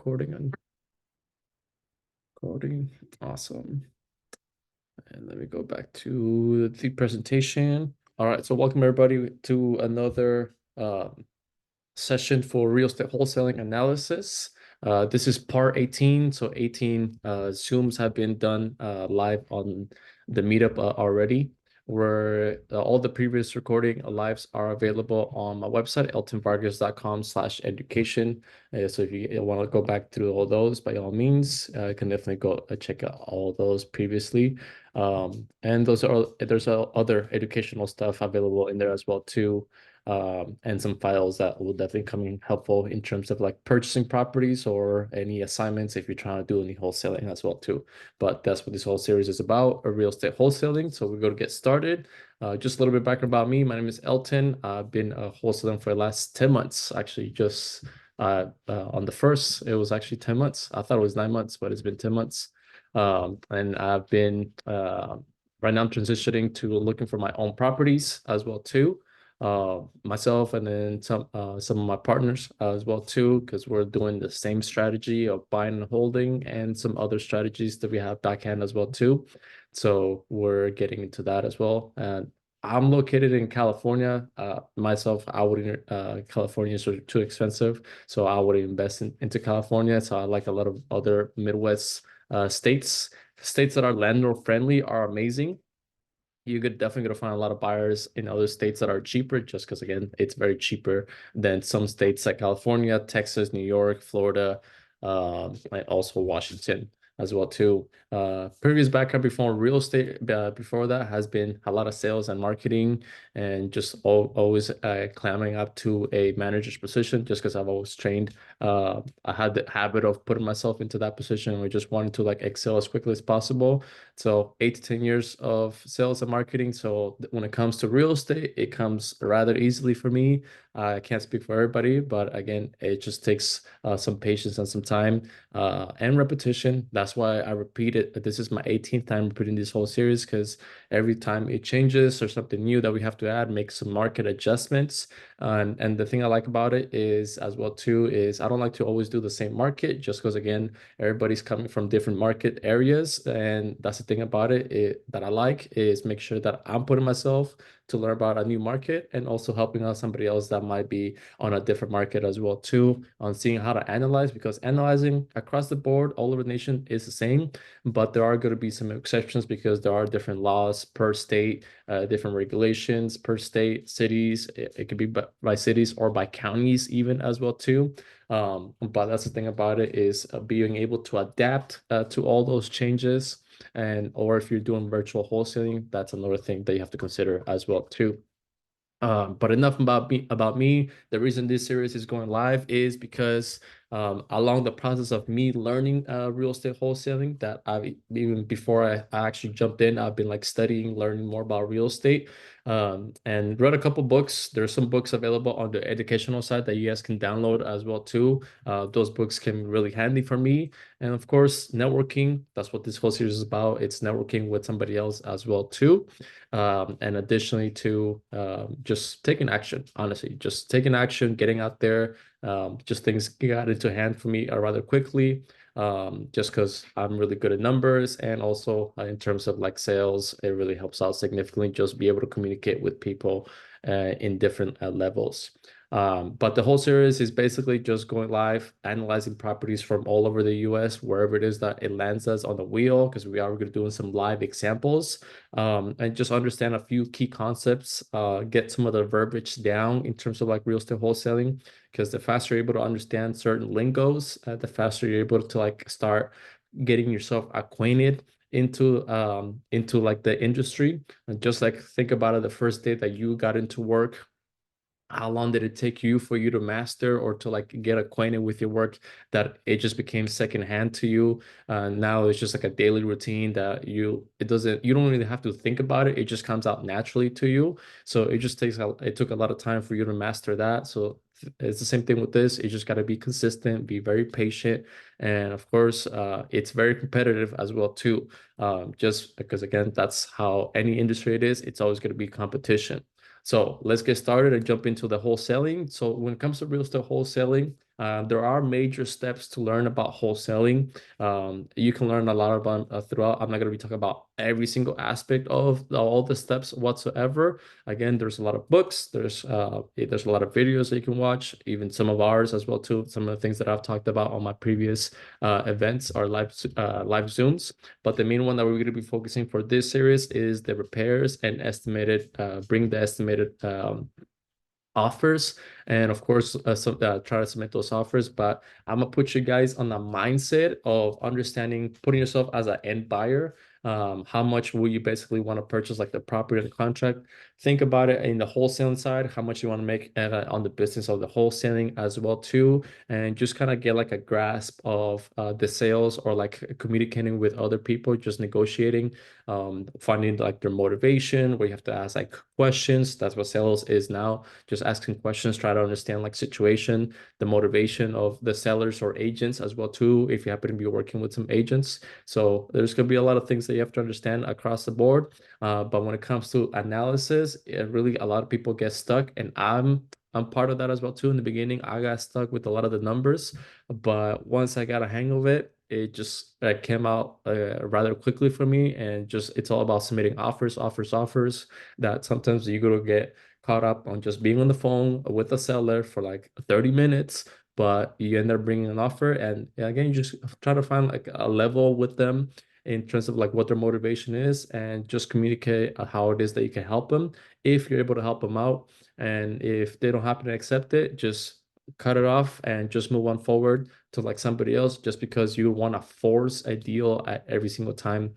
recording and recording. Awesome. And let me go back to the presentation. All right, so welcome everybody to another session for real estate wholesaling analysis. This is part 18. So 18 Zooms have been done live on the meetup already, where all the previous recording lives are available on my website, eltonvargas.com/education. So if you want to go back through all those, by all means, you can definitely go check out all those previously. And there's other educational stuff available in there as well too. And some files that will definitely come in helpful in terms of like purchasing properties or any assignments if you're trying to do any wholesaling as well too. But that's what this whole series is about, a real estate wholesaling. So we're going to get started. Just a little bit background about me. My name is Elton. I've been wholesaling for the last 10 months, actually just on the first, it was actually 10 months. I thought it was 9 months, but it's been 10 months. And I've been, right now I'm transitioning to looking for my own properties as well too. Myself and then some of my partners as well too, because we're doing the same strategy of buying and holding and some other strategies that we have backhand as well too. So we're getting into that as well. And I'm located in California. Myself, I wouldn't. California is too expensive, so I wouldn't invest into California. So I like a lot of other Midwest states. States that are landlord friendly are amazing. You're definitely going to find a lot of buyers in other states that are cheaper, just because, again, it's very cheaper than some states like California, Texas, New York, Florida, and also Washington as well too. Previous background before real estate, before that has been a lot of sales and marketing, and just always climbing up to a manager's position, just because I've always trained. I had the habit of putting myself into that position, and we just wanted to like excel as quickly as possible. So 8 to 10 years of sales and marketing. So when it comes to real estate, it comes rather easily for me. I can't speak for everybody, but again, it just takes some patience and some time and repetition. That's why I repeat it. This is my 18th time repeating this whole series, because every time it changes or something new that we have to add, make some market adjustments. And the thing I like about it is as well too, is I don't like to always do the same market, just because again, everybody's coming from different market areas. And that's the thing about it that I like, is make sure that I'm putting myself to learn about a new market, and also helping out somebody else that might be on a different market as well too, on seeing how to analyze, because analyzing across the board all over the nation is the same, but there are going to be some exceptions, because there are different laws per state, different regulations per state, cities. It could be by cities or by counties even as well too. But that's the thing about it, is being able to adapt to all those changes. And or if you're doing virtual wholesaling, that's another thing that you have to consider as well too. But enough about me. The reason this series is going live is because along the process of me learning real estate wholesaling, that I've even before I actually jumped in, I've been like studying, learning more about real estate, and read a couple books. There's some books available on the educational side that you guys can download as well too. Those books came really handy for me. And of course, networking. That's what this whole series is about. It's networking with somebody else as well too. And additionally to just taking action, honestly, just taking action, getting out there. Just things got into hand for me rather quickly, just because I'm really good at numbers, and also in terms of like sales, it really helps out significantly, just be able to communicate with people in different levels. But the whole series is basically just going live, analyzing properties from all over the US, wherever it is that it lands us on the wheel, because we are going to do some live examples, and just understand a few key concepts, get some of the verbiage down in terms of like real estate wholesaling, because the faster you're able to understand certain lingos, the faster you're able to like start getting yourself acquainted into like the industry. And just like think about it, the first day that you got into work, how long did it take you for you to master or to like get acquainted with your work, that it just became secondhand to you? Now it's just like a daily routine that you don't really have to think about it. It just comes out naturally to you. So it took a lot of time for you to master that. So it's the same thing with this. You just got to be consistent, be very patient. And of course, it's very competitive as well too. Just because again, that's how any industry it is. It's always going to be competition. So let's get started and jump into the wholesaling. So when it comes to real estate wholesaling, There are major steps to learn about wholesaling. You can learn a lot about throughout. I'm not going to be talking about every single aspect of all the steps whatsoever. Again, there's a lot of books. There's a lot of videos that you can watch, even some of ours as well too. Some of the things that I've talked about on my previous events or live Zooms. But the main one that we're going to be focusing for this series is the repairs and estimated, bring the estimated offers, and of course try to submit those offers. But I'm gonna put you guys on the mindset of understanding, putting yourself as an end buyer. How much will you basically want to purchase, like the property or the contract? Think about it in the wholesaling side, how much you want to make on the business of the wholesaling as well too, and just kind of get like a grasp of the sales, or like communicating with other people, just negotiating, finding like their motivation, where you have to ask like questions. That's what sales is now, just asking questions, try to understand like situation, the motivation of the sellers or agents as well too, if you happen to be working with some agents. So there's going to be a lot of things that you have to understand across the board. But when it comes to analysis, really a lot of people get stuck, and I'm part of that as well too. In the beginning, I got stuck with a lot of the numbers, but once I got a hang of it, it just came out rather quickly for me. And just it's all about submitting offers. That sometimes you gotta get caught up on just being on the phone with a seller for like 30 minutes, but you end up bringing an offer. And again, you just try to find like a level with them in terms of like what their motivation is, and just communicate how it is that you can help them if you're able to help them out. And if they don't happen to accept it, just cut it off and just move on forward to like somebody else, just because you want to force a deal at every single time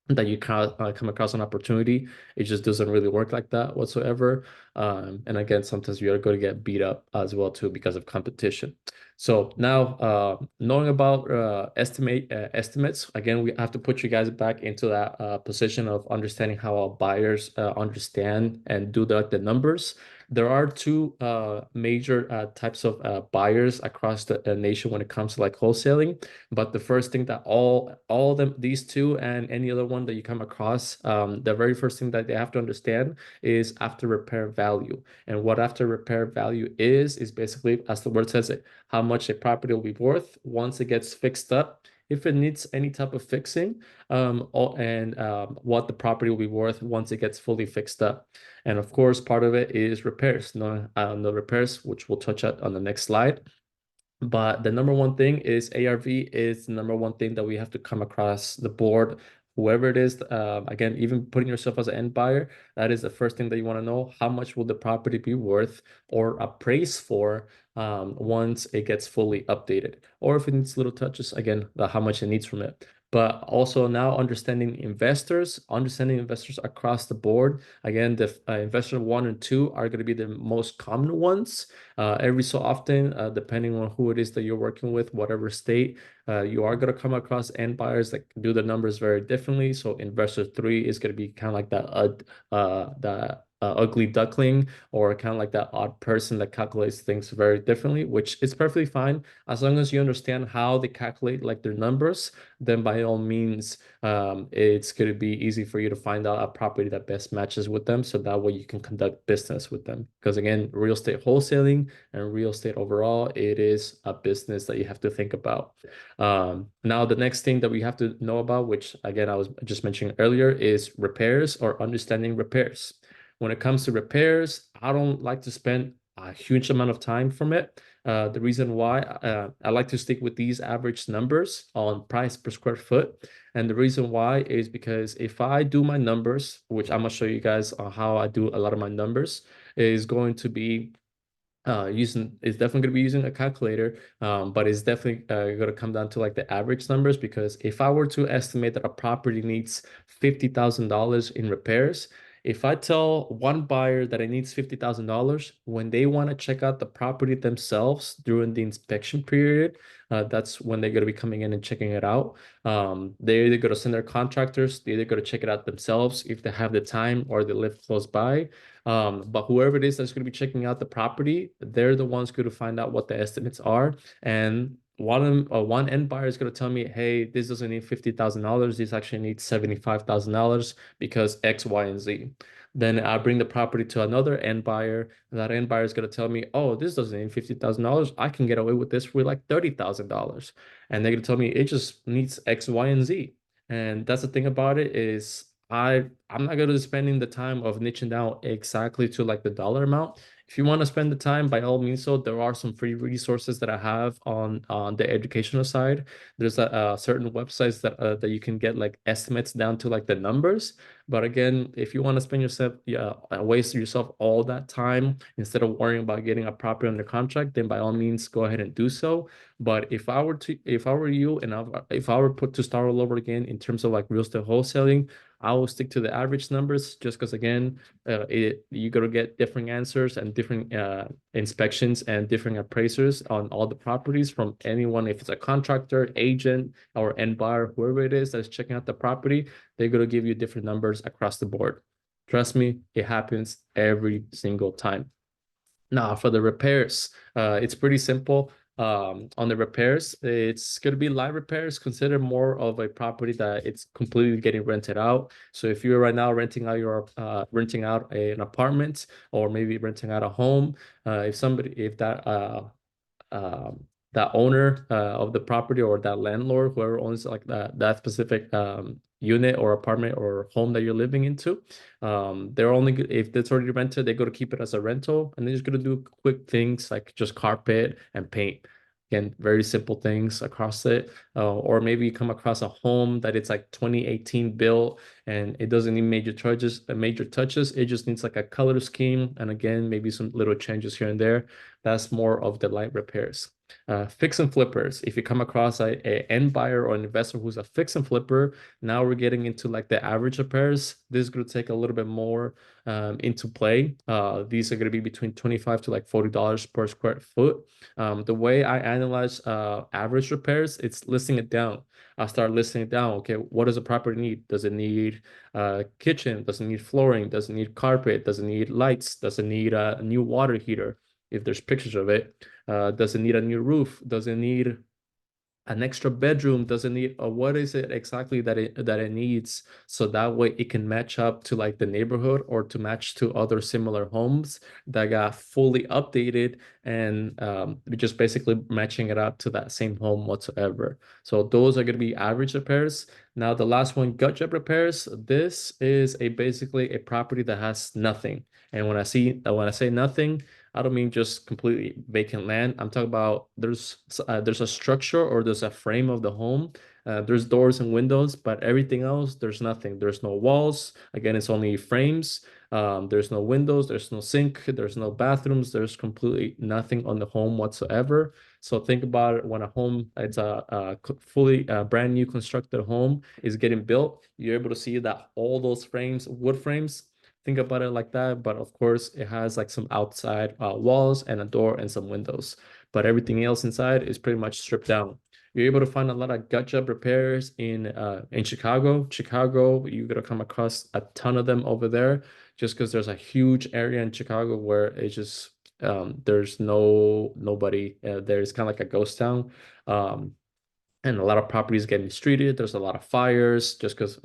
that you come across an opportunity. It just doesn't really work like that whatsoever. And again, sometimes you're going to get beat up as well too because of competition. So now, knowing about estimates, again, we have to put you guys back into that position of understanding how our buyers understand and do the numbers. There are two major types of buyers across the nation when it comes to like wholesaling. But the first thing that all of them, these two and any other one that you come across, the very first thing that they have to understand is after repair value. And what after repair value is basically, as the word says it, how much a property will be worth once it gets fixed up, if it needs any type of fixing, and what the property will be worth once it gets fully fixed up. And of course, part of it is repairs. No repairs, which we'll touch on the next slide. But the number one thing is ARV is the number one thing that we have to come across the board. Whoever it is, again, even putting yourself as an end buyer, that is the first thing that you want to know. How much will the property be worth or appraised for once it gets fully updated? Or if it needs little touches, again, how much it needs from it. But also now understanding investors across the board. Again, the investor one and two are going to be the most common ones. Every so often, depending on who it is that you're working with, whatever state, you are going to come across end buyers that do the numbers very differently. So investor three is going to be kind of like that ugly duckling, or kind of like that odd person that calculates things very differently, which is perfectly fine as long as you understand how they calculate like their numbers. Then by all means, it's going to be easy for you to find out a property that best matches with them, so that way you can conduct business with them. Because again, real estate wholesaling and real estate overall, it is a business that you have to think about. Now, the next thing that we have to know about, which again I was just mentioning earlier, is repairs, or understanding repairs. When it comes to repairs, I don't like to spend a huge amount of time from it. The reason why, I like to stick with these average numbers on price per square foot. And the reason why is because if I do my numbers, which I'm gonna show you guys on how I do a lot of my numbers, is going to be it's definitely going to be using a calculator, but it's definitely going to come down to like the average numbers. Because if I were to estimate that a property needs $50,000 in repairs, if I tell one buyer that it needs $50,000, when they want to check out the property themselves during the inspection period, that's when they're going to be coming in and checking it out. They're either going to send their contractors, they're either going to check it out themselves if they have the time or they live close by. But whoever it is that's going to be checking out the property, they're the ones going to find out what the estimates are. And one end buyer is going to tell me, hey, this doesn't need $50,000. This actually needs $75,000 because X, Y, and Z. Then I bring the property to another end buyer. And that end buyer is going to tell me, oh, this doesn't need $50,000. I can get away with this for like $30,000. And they're going to tell me it just needs X, Y, and Z. And that's the thing about it is I'm not going to be spending the time of niching down exactly to like the dollar amount. If you want to spend the time, by all means, so there are some free resources that I have on the educational side. There's certain websites that you can get like estimates down to like the numbers. But again, if you want to spend yourself, yeah, waste yourself all that time instead of worrying about getting a property under contract, then by all means go ahead and do so. But if I were you, and if I were put to start all over again in terms of like real estate wholesaling, I will stick to the average numbers just because again, you got to get different answers and different inspections and different appraisers on all the properties from anyone, if it's a contractor, agent, or end buyer, whoever it is that's checking out the property, they're going to give you different numbers across the board. Trust me, it happens every single time. Now, for the repairs, it's pretty simple. On the repairs, it's going to be light repairs, consider more of a property that it's completely getting rented out. So if you're right now renting out an apartment or maybe renting out a home, if that owner of the property or that landlord, whoever owns like that specific unit or apartment or home that you're living into, they're only if it's already rented, they're going to keep it as a rental, and they're just going to do quick things like just carpet and paint. Again, very simple things across it. Or maybe you come across a home that it's like 2018 built and it doesn't need major touches. It just needs like a color scheme. And again, maybe some little changes here and there. That's more of the light repairs. Fix and flippers. If you come across a end buyer or an investor who's a fix and flipper, now we're getting into like the average repairs. This is going to take a little bit more into play. These are going to be between 25 to like $40 per square foot. The way I analyze average repairs, it's listing it down. I start listing it down. Okay, what does a property need? Does it need kitchen? Does it need flooring? Does it need carpet? Does it need lights? Does it need a new water heater? If there's pictures of it. Does it need a new roof? Does it need an extra bedroom? Does it need, or what is it exactly that it needs? So that way it can match up to like the neighborhood or to match to other similar homes that got fully updated and just basically matching it up to that same home whatsoever. So those are going to be average repairs. Now the last one, gut job repairs. This is basically a property that has nothing. And when I say nothing, I don't mean just completely vacant land. I'm talking about there's a structure or there's a frame of the home. There's doors and windows, but everything else, there's nothing. There's no walls. Again, it's only frames. There's no windows. There's no sink. There's no bathrooms. There's completely nothing on the home whatsoever. So think about it when a home, it's a fully brand new constructed home is getting built. You're able to see that all those frames, wood frames, think about it like that. But of course, it has like some outside walls and a door and some windows. But everything else inside is pretty much stripped down. You're able to find a lot of gut job repairs in Chicago. Chicago, you're gonna come across a ton of them over there, just because there's a huge area in Chicago where it's just there's nobody. There's kind of like a ghost town. And a lot of properties getting mistreated. There's a lot of fires just because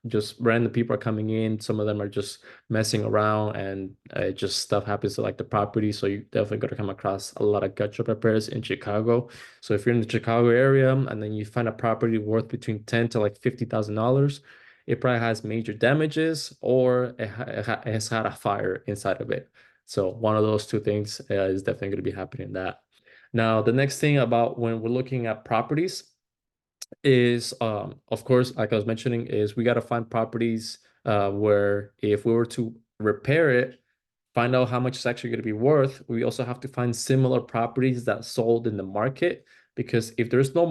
just random people are coming in. Some of them are just messing around, and just stuff happens to like the property. So you definitely got to come across a lot of gut job repairs in Chicago. So if you're in the Chicago area and then you find a property worth between 10 to like $50,000, it probably has major damages or it has had a fire inside of it. So one of those two things is definitely going to be happening in that. Now, the next thing about when we're looking at properties is, of course, like I was mentioning, is we got to find properties where if we were to repair it, find out how much it's actually going to be worth. We also have to find similar properties that sold in the market because if there's no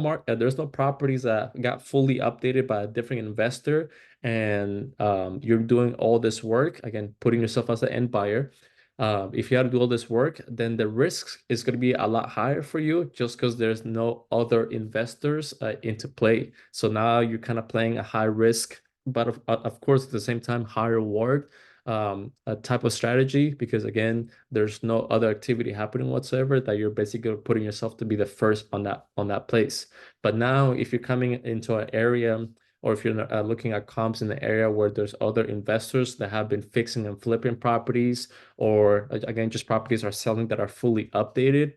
properties that got fully updated by a different investor and you're doing all this work, again, putting yourself as an end buyer. If you have to do all this work, then the risk is going to be a lot higher for you just because there's no other investors into play. So now you're kind of playing a high risk, but of course, at the same time, high reward a type of strategy because again, there's no other activity happening whatsoever that you're basically putting yourself to be the first on that place. But now, if you're coming into an area or if you're looking at comps in the area where there's other investors that have been fixing and flipping properties, or again, just properties are selling that are fully updated,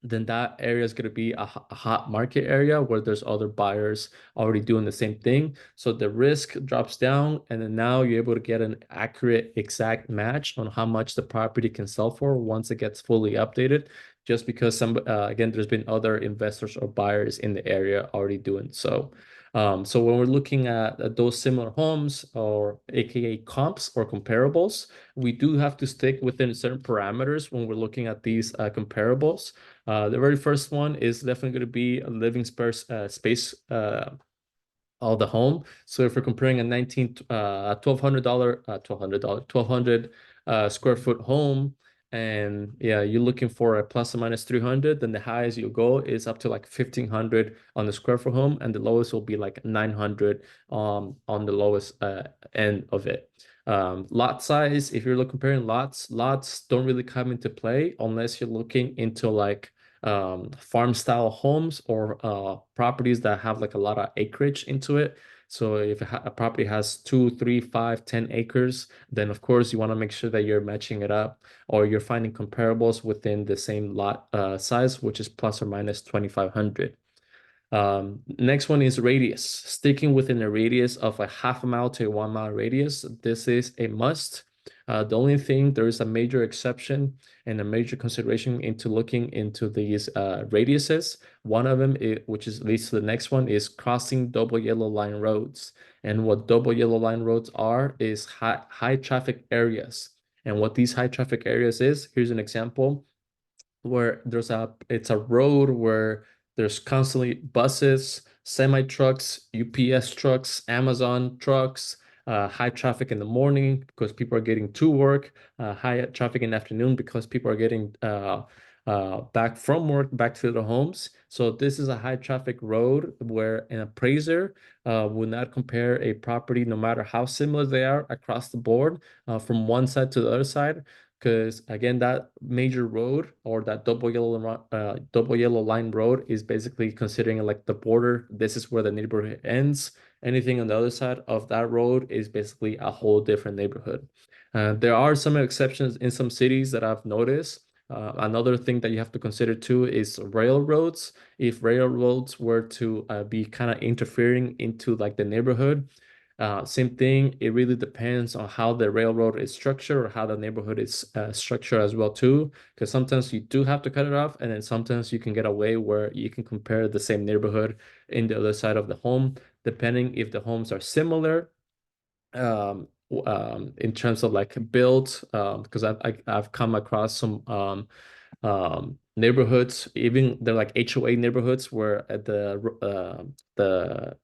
then that area is going to be a hot market area where there's other buyers already doing the same thing. So the risk drops down, and then now you're able to get an accurate, exact match on how much the property can sell for once it gets fully updated. Just because again, there's been other investors or buyers in the area already doing so. So when we're looking at those similar homes, or AKA comps or comparables, we do have to stick within certain parameters when we're looking at these comparables. The very first one is definitely going to be a living space of the home. So if we're comparing a $1,200 $1,200 square foot home, and yeah, you're looking for a plus or minus 300, then the highest you go is up to like 1,500 on the square foot home, and the lowest will be like 900 on the lowest end of it. Lot size, if you're comparing lots don't really come into play unless you're looking into like farm style homes, or properties that have like a lot of acreage into it. So if a property has 2, 3, 5, 10 acres, then of course you want to make sure that you're matching it up, or you're finding comparables within the same lot size, which is plus or minus 2,500. Next one is radius. Sticking within a radius of a half a mile to a 1 mile radius, this is a must. The only thing, there is a major exception and a major consideration into looking into these radiuses. One of them, which leads to the next one, is crossing double yellow line roads. And what double yellow line roads are is high traffic areas. And what these high traffic areas is, here's an example where it's a road where there's constantly buses, semi trucks, UPS trucks, Amazon trucks, high traffic in the morning because people are getting to work, high traffic in the afternoon because people are getting back from work back to their homes. So this is a high traffic road where an appraiser will not compare a property, no matter how similar they are across the board, from one side to the other side, because again, that major road, or that double yellow line road, is basically considering like the border. This is where the neighborhood ends. Anything on the other side of that road is basically a whole different neighborhood. There are some exceptions in some cities that I've noticed. Another thing that you have to consider too is railroads. If railroads were to be kind of interfering into like the neighborhood, same thing, it really depends on how the railroad is structured, or how the neighborhood is structured as well too. Because sometimes you do have to cut it off, and then sometimes you can get away where you can compare the same neighborhood in the other side of the home, depending if the homes are similar in terms of like built. Because I've come across some neighborhoods, even they're like HOA neighborhoods, where at the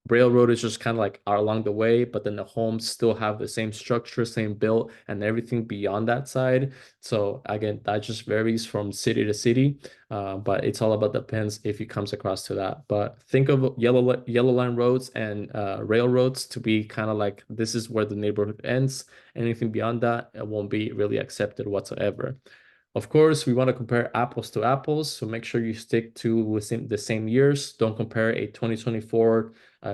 railroad is just kind of like are along the way, but then the homes still have the same structure, same build, and everything beyond that side. So again, that just varies from city to city, but it's all about depends if it comes across to that. But think of yellow line roads and railroads to be kind of like this is where the neighborhood ends. Anything beyond that, it won't be really accepted whatsoever. Of course, we want to compare apples to apples, so make sure you stick to within the same years. Don't compare a 2024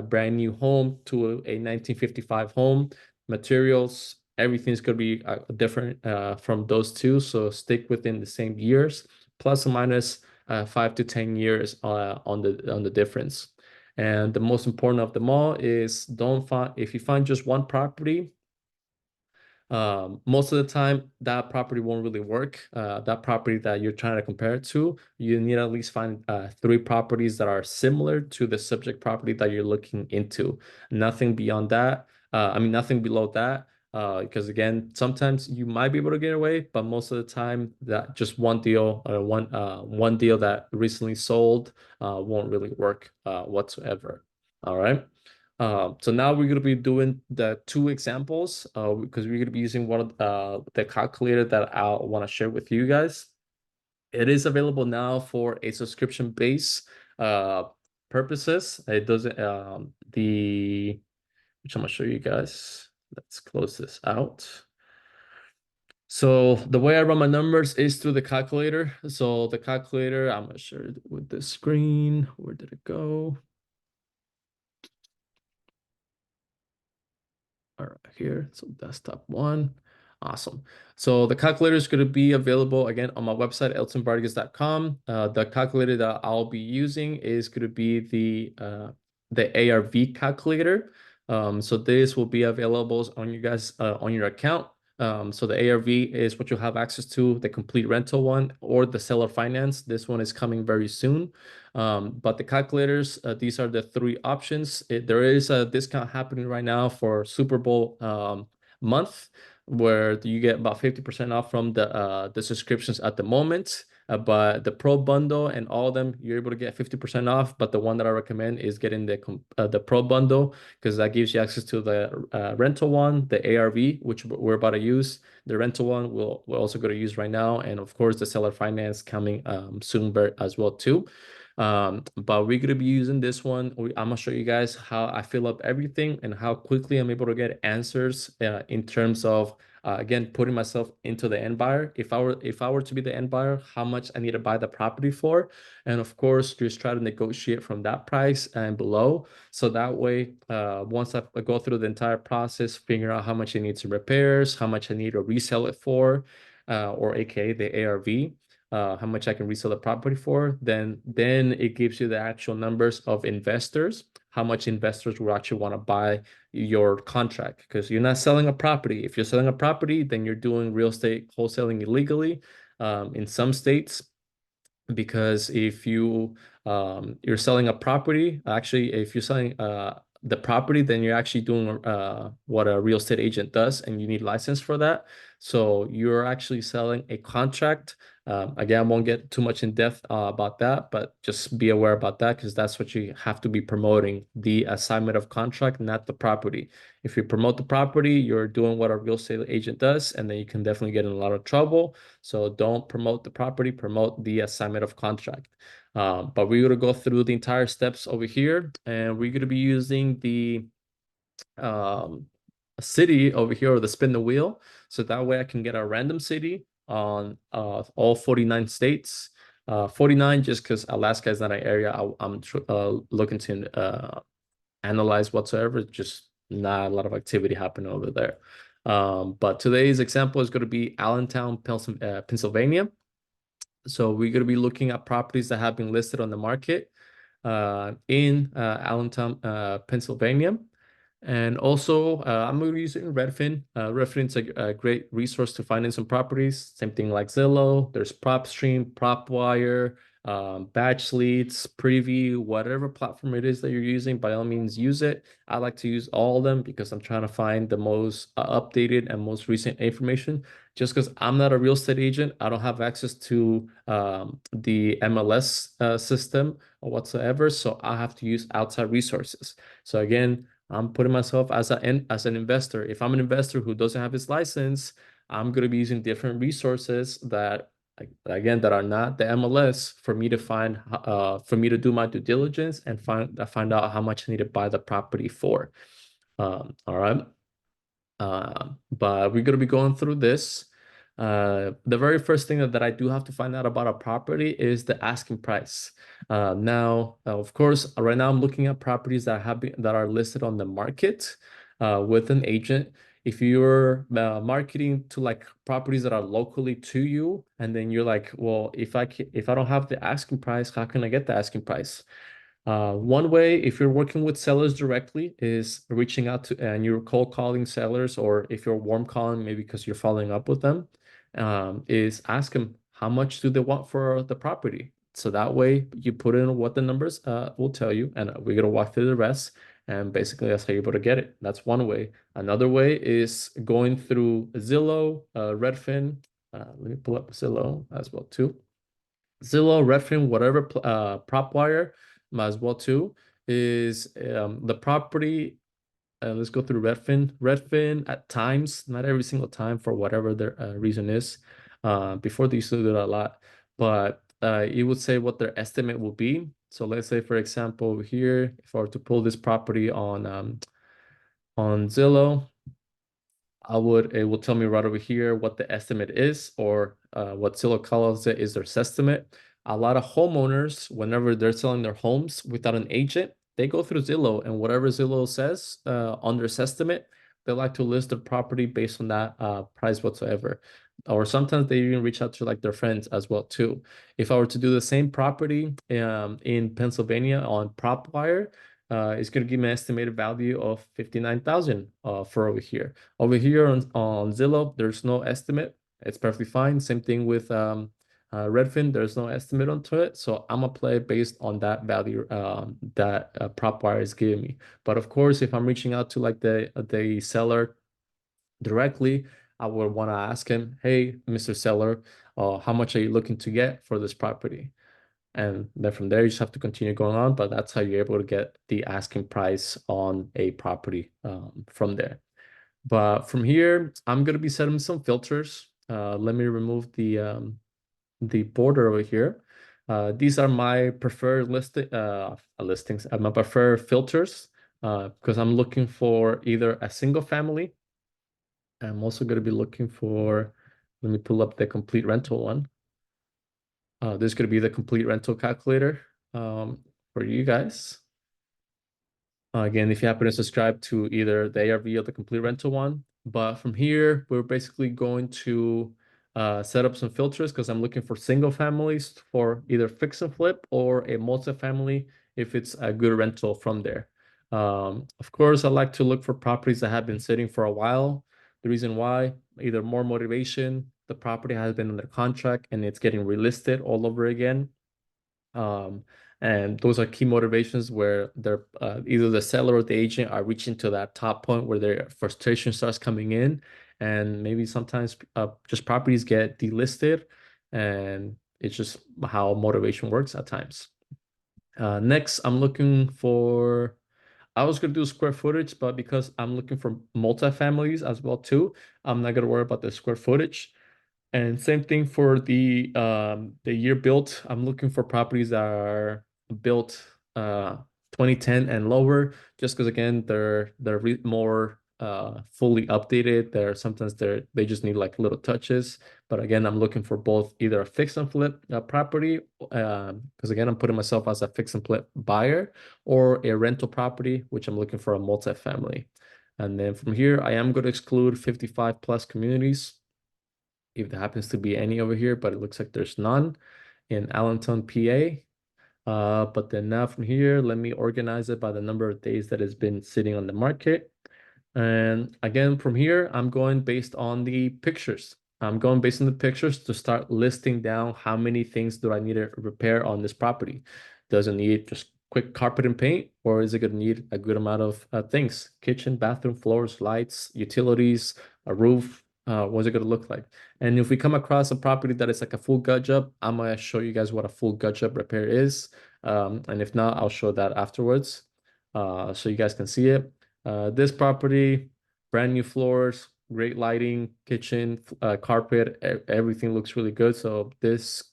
brand new home to a 1955 home. Materials, everything's going to be different from those two, so stick within the same years, plus or minus 5 to 10 years on the difference. And the most important of them all is don't find if you find just one property, most of the time that property won't really work. That property that you're trying to compare it to, you need to at least find 3 properties that are similar to the subject property that you're looking into. Nothing beyond that. I mean, nothing below that. Because again, sometimes you might be able to get away, but most of the time that just one deal, or one deal that recently sold won't really work whatsoever. All right. So now we're going to be doing the 2 examples because we're going to be using one of the calculator that I want to share with you guys. It is available now for a subscription base purposes. It doesn't which I'm going to show you guys. Let's close this out. So the way I run my numbers is through the calculator. So the calculator, I'm going to share it with the screen. Where did it go? All right, here. So desktop one. Awesome. So the calculator is going to be available again on my website, elsonvargas.com. The calculator that I'll be using is going to be the ARV calculator. So this will be available on you guys on your account. So the ARV is what you'll have access to, the complete rental one or the seller finance. This one is coming very soon. But the calculators, these are the three options. There is a discount happening right now for Super Bowl month where you get about 50% off from the subscriptions at the moment. But the Pro bundle and all of them, you're able to get 50% off. But the one that I recommend is getting the Pro bundle because that gives you access to the rental one, the ARV, which we're about to use. The rental one we're also going to use right now, and of course the seller finance coming soon as well too. But we're gonna be using this one. I'm gonna show you guys how I fill up everything and how quickly I'm able to get answers in terms of again putting myself into the end buyer. If I were to be the end buyer, how much I need to buy the property for, and of course just try to negotiate from that price and below. So that way, once I go through the entire process, figure out how much I need to repairs, how much I need to resell it for, or AKA the ARV, how much I can resell the property for, then it gives you the actual numbers of investors, how much investors will actually want to buy your contract because you're not selling a property. If you're selling a property, then you're doing real estate wholesaling illegally in some states because if you're selling a property, actually if you're selling the property, then you're actually doing what a real estate agent does and you need license for that. So you're actually selling a contract. Again, I won't get too much in depth about that, but just be aware about that because that's what you have to be promoting, the assignment of contract, not the property. If you promote the property, you're doing what a real estate agent does, and then you can definitely get in a lot of trouble. So don't promote the property, promote the assignment of contract. But we're going to go through the entire steps over here, and we're going to be using the um, city over here or the spin the wheel. So that way I can get a random city on all 49 states. 49 just because Alaska is not an area I'm looking to analyze whatsoever. Just not a lot of activity happening over there. But today's example is going to be Allentown, Pennsylvania. So we're going to be looking at properties that have been listed on the market in Allentown, Pennsylvania. And also, I'm going to be using Redfin. Redfin's a great resource to find some properties. Same thing like Zillow. There's PropStream, PropWire, Batch Leads, Preview, whatever platform it is that you're using, by all means, use it. I like to use all of them because I'm trying to find the most updated and most recent information. Just because I'm not a real estate agent, I don't have access to the MLS system or whatsoever. So I have to use outside resources. So again, I'm putting myself as an investor. If I'm an investor who doesn't have his license, I'm going to be using different resources that, again, that are not the MLS for me to for me to do my due diligence and find out how much I need to buy the property for. All right. But we're going to be going through this. The very first thing that I do have to find out about a property is the asking price. Now, of course, right now I'm looking at properties that are listed on the market with an agent. If you're marketing to like properties that are locally to you, and then you're like, well, if I don't have the asking price, how can I get the asking price? One way, if you're working with sellers directly, is reaching out to and you're cold calling sellers, or if you're warm calling, maybe because you're following up with them, is ask them how much do they want for the property. So that way you put in what the numbers will tell you, and we're gonna walk through the rest. And basically, that's how you're able to get it. That's one way. Another way is going through Zillow, Redfin. Let me pull up Zillow as well too. Zillow, Redfin, whatever PropWire, might as well too, is the property. Let's go through Redfin. Redfin at times, not every single time for whatever their reason is. Before they used to do that a lot, but it would say what their estimate will be. So let's say, for example, over here, if I were to pull this property on Zillow, it will tell me right over here what the estimate is, or what Zillow calls it is their estimate. A lot of homeowners, whenever they're selling their homes without an agent, they go through Zillow, and whatever Zillow says on their estimate, they like to list their property based on that price whatsoever. Or sometimes they even reach out to like their friends as well too. If I were to do the same property in Pennsylvania on PropWire, it's going to give me an estimated value of 59,000 for over here. Over here on Zillow, there's no estimate. It's perfectly fine. Same thing with Redfin, there's no estimate onto it. So I'm gonna play based on that value that PropWire is giving me. But of course, if I'm reaching out to like the seller directly, I would want to ask him, hey, Mr. Seller, how much are you looking to get for this property? And then from there, you just have to continue going on, but that's how you're able to get the asking price on a property from there. But from here, I'm going to be setting some filters. Let me remove the border over here. These are my preferred listings, my preferred filters, because I'm looking for either a single family. I'm also going to be looking for, let me pull up the complete rental one. This is going to be the complete rental calculator for you guys. Again, if you happen to subscribe to either the ARV or the complete rental one. But from here, we're basically going to set up some filters because I'm looking for single families for either fix and flip or a multifamily if it's a good rental from there. Of course, I like to look for properties that have been sitting for a while. The reason why, either more motivation, the property has been under contract and it's getting relisted all over again. Um, and those are key motivations where they're either the seller or the agent are reaching to that top point where their frustration starts coming in, and maybe sometimes just properties get delisted, and it's just how motivation works at times. Next, I'm looking for. I was gonna do square footage, but because I'm looking for multifamilies as well too, I'm not gonna worry about the square footage. And same thing for the year built. I'm looking for properties that are built 2010 and lower, just because again they're more fully updated. They just need like little touches. But again, I'm looking for both either a fix and flip property, because again I'm putting myself as a fix and flip buyer, or a rental property, which I'm looking for a multifamily. And then from here, I am going to exclude 55 plus communities if there happens to be any over here, but it looks like there's none in Allentown, PA. But then now from here, let me organize it by the number of days that it's been sitting on the market. And again, from here, I'm going based on the pictures. I'm going based on the pictures to start listing down how many things do I need to repair on this property. Does it need just quick carpet and paint, or is it going to need a good amount of things? Kitchen, bathroom, floors, lights, utilities, a roof. What's it going to look like? And if we come across a property that is like a full gut job, I'm going to show you guys what a full gut job repair is. And if not, I'll show that afterwards so you guys can see it. This property, brand new floors, great lighting, kitchen, carpet, everything looks really good. So this,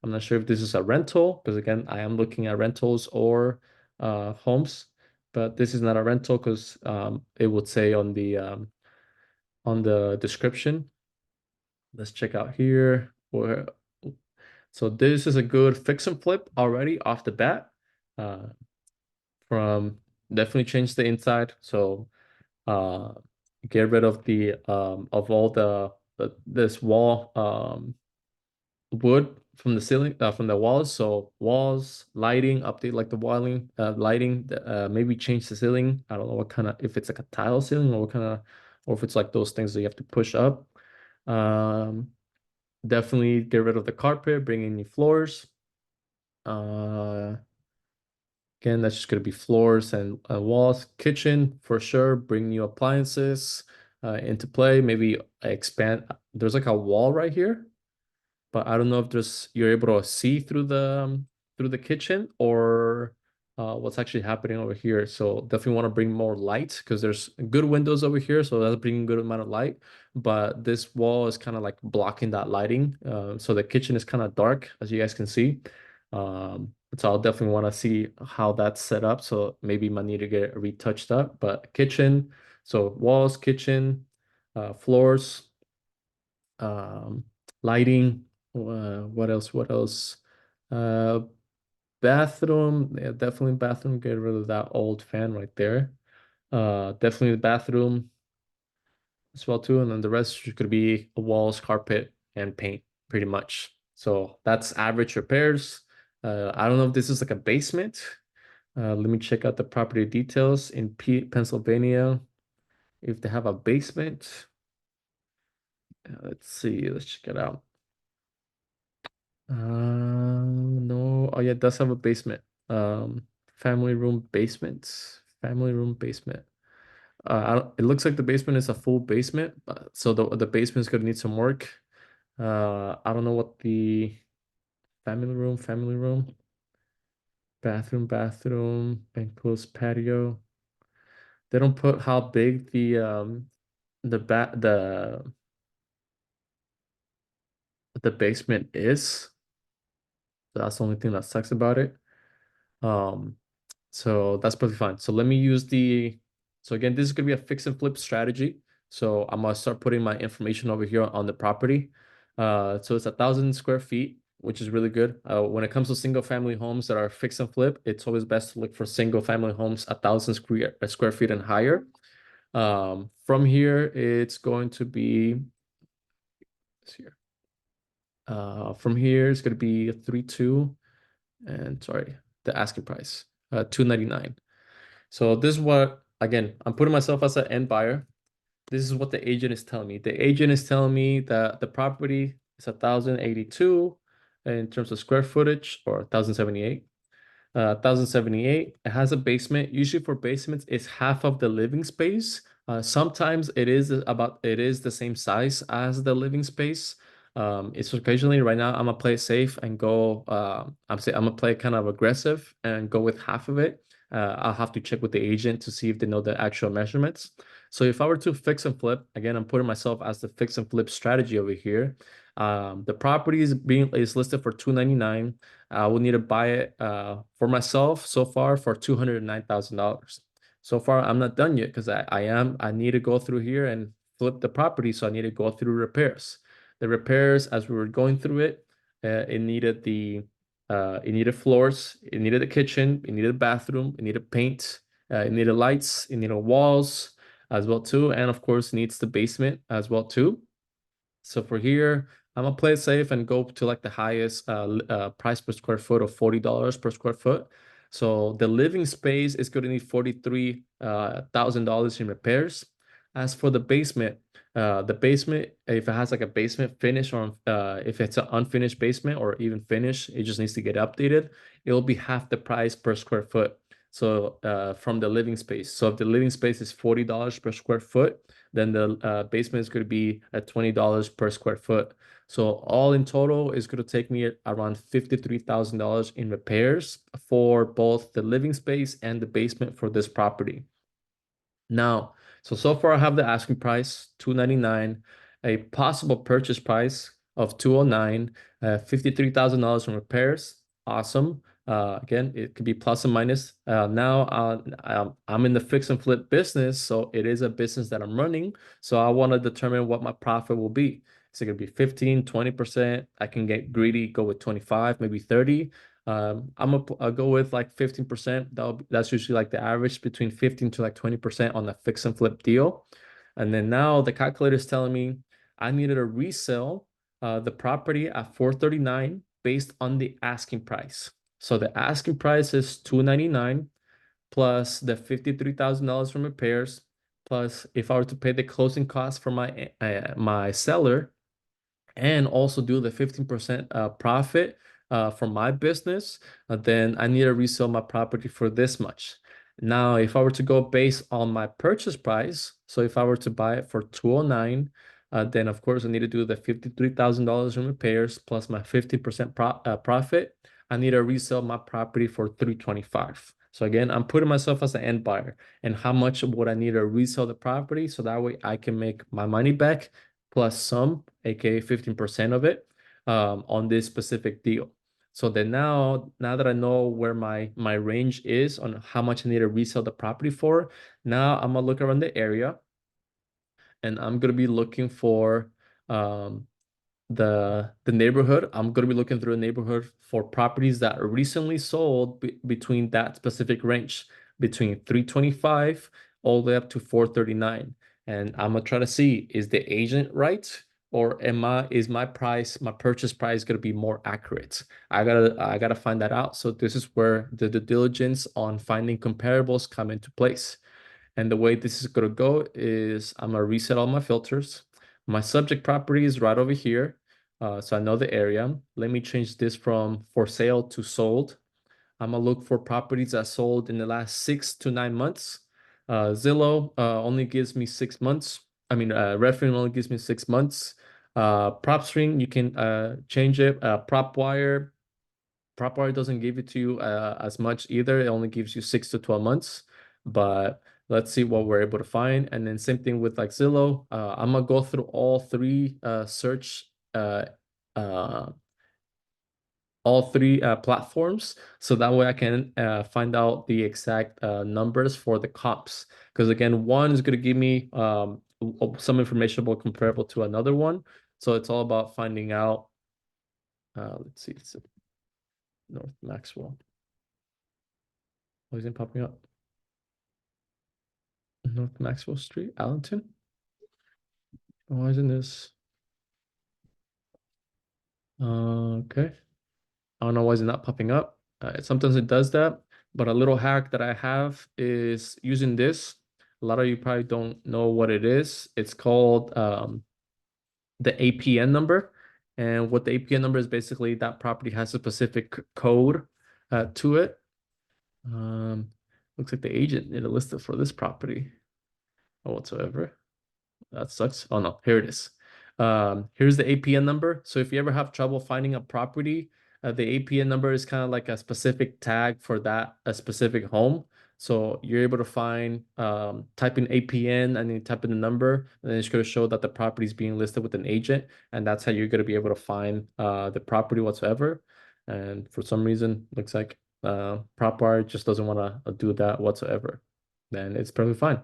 I'm not sure if this is a rental, because again, I am looking at rentals or homes, but this is not a rental because it would say on the description. Let's check out here. So this is a good fix and flip already off the bat. Uh, from definitely change the inside. So uh get rid of the of all this wall wood from the ceiling from the walls. So walls, lighting, update like the walling, lighting, maybe change the ceiling. I don't know what kind of, if it's like a tile ceiling or what kind of, or if it's like those things that you have to push up. Um Definitely get rid of the carpet, bring in new floors. Uh Again, that's just going to be floors and walls. Kitchen, for sure. Bring new appliances into play. Maybe expand. There's like a wall right here, but I don't know if there's you're able to see through the kitchen or what's actually happening over here. So definitely want to bring more light because there's good windows over here, so that's bringing good amount of light. But this wall is kind of like blocking that lighting, so the kitchen is kind of dark, as you guys can see. So I'll definitely want to see how that's set up. So maybe might need to get retouched up. But kitchen, so walls, kitchen, floors, um, lighting. What else? What else? Uh, Bathroom. Yeah, definitely bathroom. Get rid of that old fan right there. Definitely the bathroom. as well too. And then the rest could be walls, carpet, and paint pretty much. So that's average repairs. I don't know if this is like a basement. Let me check out the property details in Pennsylvania. If they have a basement, let's see. Let's check it out. No. Oh yeah, it does have a basement. Family room basement. Family room basement. It looks like the basement is a full basement, so the basement is gonna need some work. I don't know what the family room, bathroom, enclosed patio. They don't put how big the ba the basement is. That's the only thing that sucks about it. Um, so that's perfectly fine. So let me use so again, this is gonna be a fix and flip strategy. So I'm gonna start putting my information over here on the property. So it's 1,000 square feet, which is really good. When it comes to single family homes that are fix and flip, it's always best to look for single family homes 1,000 square feet and higher. From here, it's going to be let's see here. From here, it's going to be a 3.2, and sorry, the asking price, 299. So this is what, again, I'm putting myself as an end buyer. This is what the agent is telling me. The agent is telling me that the property is 1,082 in terms of square footage, or 1,078. 1,078. It has a basement. Usually for basements, it's half of the living space. Sometimes it is the same size as the living space. It's occasionally right now I'm gonna play it safe and go. I'm gonna play kind of aggressive and go with half of it. I'll have to check with the agent to see if they know the actual measurements. So if I were to fix and flip, again, I'm putting myself as the fix and flip strategy over here. The property is listed for 299. I will need to buy it for myself so far for $209,000. So far, I'm not done yet because I need to go through here and flip the property. So I need to go through repairs. The repairs, as we were going through it, it needed floors, it needed a kitchen, it needed a bathroom, it needed paint, it needed lights, it needed walls as well too, and of course needs the basement as well too. So for here, I'm gonna play it safe and go to like the highest price per square foot of $40 per square foot. So the living space is going to need $43,000 in repairs. As for the basement, if it has like a basement finish, or if it's an unfinished basement or even finished, it just needs to get updated. It will be half the price per square foot. So from the living space. So if the living space is $40 per square foot, then the basement is going to be at $20 per square foot. So all in total is going to take me around $53,000 in repairs for both the living space and the basement for this property. Now, so far I have the asking price, 299, a possible purchase price of 209, $53,000 in repairs. Awesome. Again, it could be plus and minus. Now I'm in the fix and flip business, so it is a business that I'm running. So I want to determine what my profit will be. Is it going to be 15, 20%? I can get greedy, go with 25, maybe 30. I'll go with like 15%. That's usually like the average, between 15 to like 20% on the fix and flip deal. And then now the calculator is telling me I needed to resell the property at 439 based on the asking price. So the asking price is 299 plus the $53,000 from repairs, plus if I were to pay the closing costs for my seller, and also do the 15% profit from my business, then I need to resell my property for this much. Now, if I were to go based on my purchase price, so if I were to buy it for 209, then of course I need to do the $53,000 in repairs plus my 15% profit. I need to resell my property for 325. So again, I'm putting myself as an end buyer, and how much would I need to resell the property so that way I can make my money back plus some, aka 15% of it, on this specific deal. So then now that I know where my range is on how much I need to resell the property for, now I'm gonna look around the area, and I'm gonna be looking for um, the neighborhood. I'm gonna be looking through a neighborhood for properties that are recently sold between that specific range, between 325 all the way up to 439. and I'm gonna try to see, is the agent right? Or is my price, my purchase price gonna be more accurate? I gotta find that out. So this is where the due diligence on finding comparables come into place. And the way this is gonna go is I'm gonna reset all my filters. My subject property is right over here. So I know the area. Let me change this from for sale to sold. I'm gonna look for properties that sold in the last 6 to 9 months. Zillow only gives me 6 months. I mean, Redfin only gives me 6 months. PropStream, you can change it. PropWire doesn't give it to you as much either. It only gives you 6 to 12 months. But let's see what we're able to find. And then same thing with like Zillow. I'm gonna go through uh, all three platforms, so that way I can find out the exact numbers for the comps. Because again, one is going to give me some information about comparable to another one. So it's all about finding out. Let's see, it's North Maxwell. Why isn't it popping up? North Maxwell Street, Allenton. Why isn't this? Okay. I don't know why it's not popping up. Sometimes it does that, but a little hack that I have is using this. A lot of you probably don't know what it is. It's called the APN number. And what the APN number is basically that property has a specific code to it. Um, Looks like the agent did a listed for this property or whatsoever. That sucks. Oh no, here it is. Here's the APN number. So if you ever have trouble finding a property, the APN number is kind of like a specific tag for that a specific home. So you're able to find, type in APN and then you type in the number, and then it's going to show that the property is being listed with an agent, and that's how you're going to be able to find the property whatsoever. And for some reason, looks like PropWire just doesn't want to do that whatsoever. Then it's perfectly fine.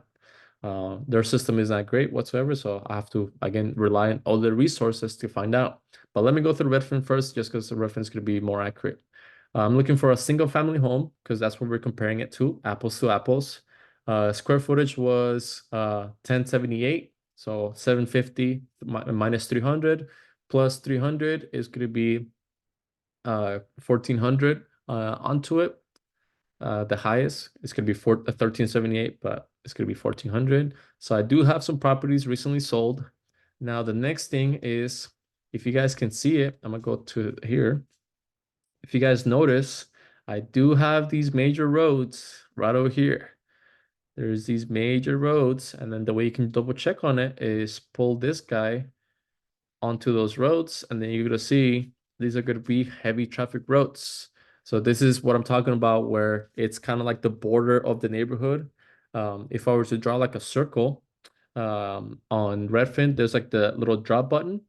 Their system is not great whatsoever, so I have to again rely on other resources to find out. But let me go through Redfin first, just because the reference could be more accurate. I'm looking for a single family home because that's what we're comparing it to apples. Square footage was 1078, so 750 minus 300 plus 300 is going to be 1400 onto it. The highest is going to be 1378, but it's going to be 1400. So I do have some properties recently sold. Now the next thing is, if you guys can see it, I'm gonna go to here. If you guys notice, I do have these major roads right over here. There's these major roads, and then the way you can double check on it is pull this guy onto those roads, and then you're gonna see these are gonna be heavy traffic roads. So this is what I'm talking about, where it's kind of like the border of the neighborhood. If I were to draw like a circle on Redfin, there's like the little drop button.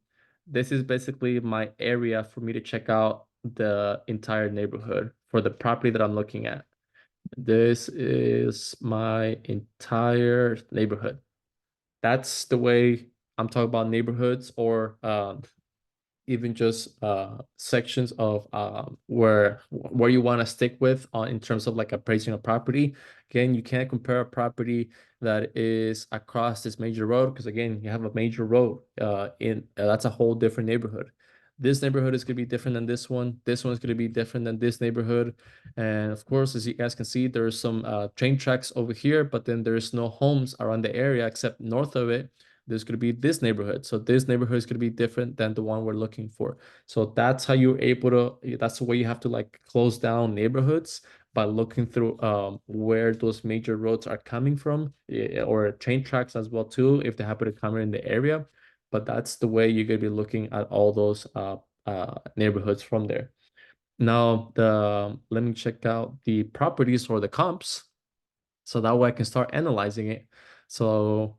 This is basically my area for me to check out the entire neighborhood for the property that I'm looking at. This is my entire neighborhood. That's the way I'm talking about neighborhoods, or even just sections of where you want to stick with on in terms of like appraising a property. Again, you can't compare a property that is across this major road, because again, you have a major road in that's a whole different neighborhood. This neighborhood is going to be different than this one. This one is going to be different than this neighborhood. And of course, as you guys can see, there's some train tracks over here, but then there's no homes around the area except north of it there's going to be this neighborhood. So this neighborhood is going to be different than the one we're looking for. So that's how you're able to, that's the way you have to like close down neighborhoods by looking through where those major roads are coming from, or train tracks as well too, if they happen to come in the area. But that's the way you're going to be looking at all those neighborhoods from there. Now, let me check out the properties or the comps, so that way I can start analyzing it. So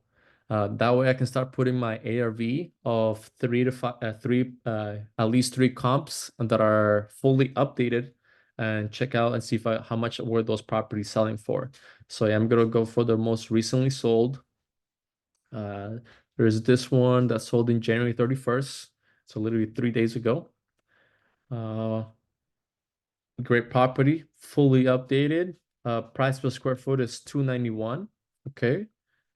that way I can start putting my ARV of 3 to 5, at least 3 comps that are fully updated, and check out and see how much were those properties selling for. So yeah, I'm gonna go for the most recently sold. Uh, there's this one that sold in January 31st, so literally 3 days ago. Uh, Great property, fully updated. Price per square foot is 291. Okay.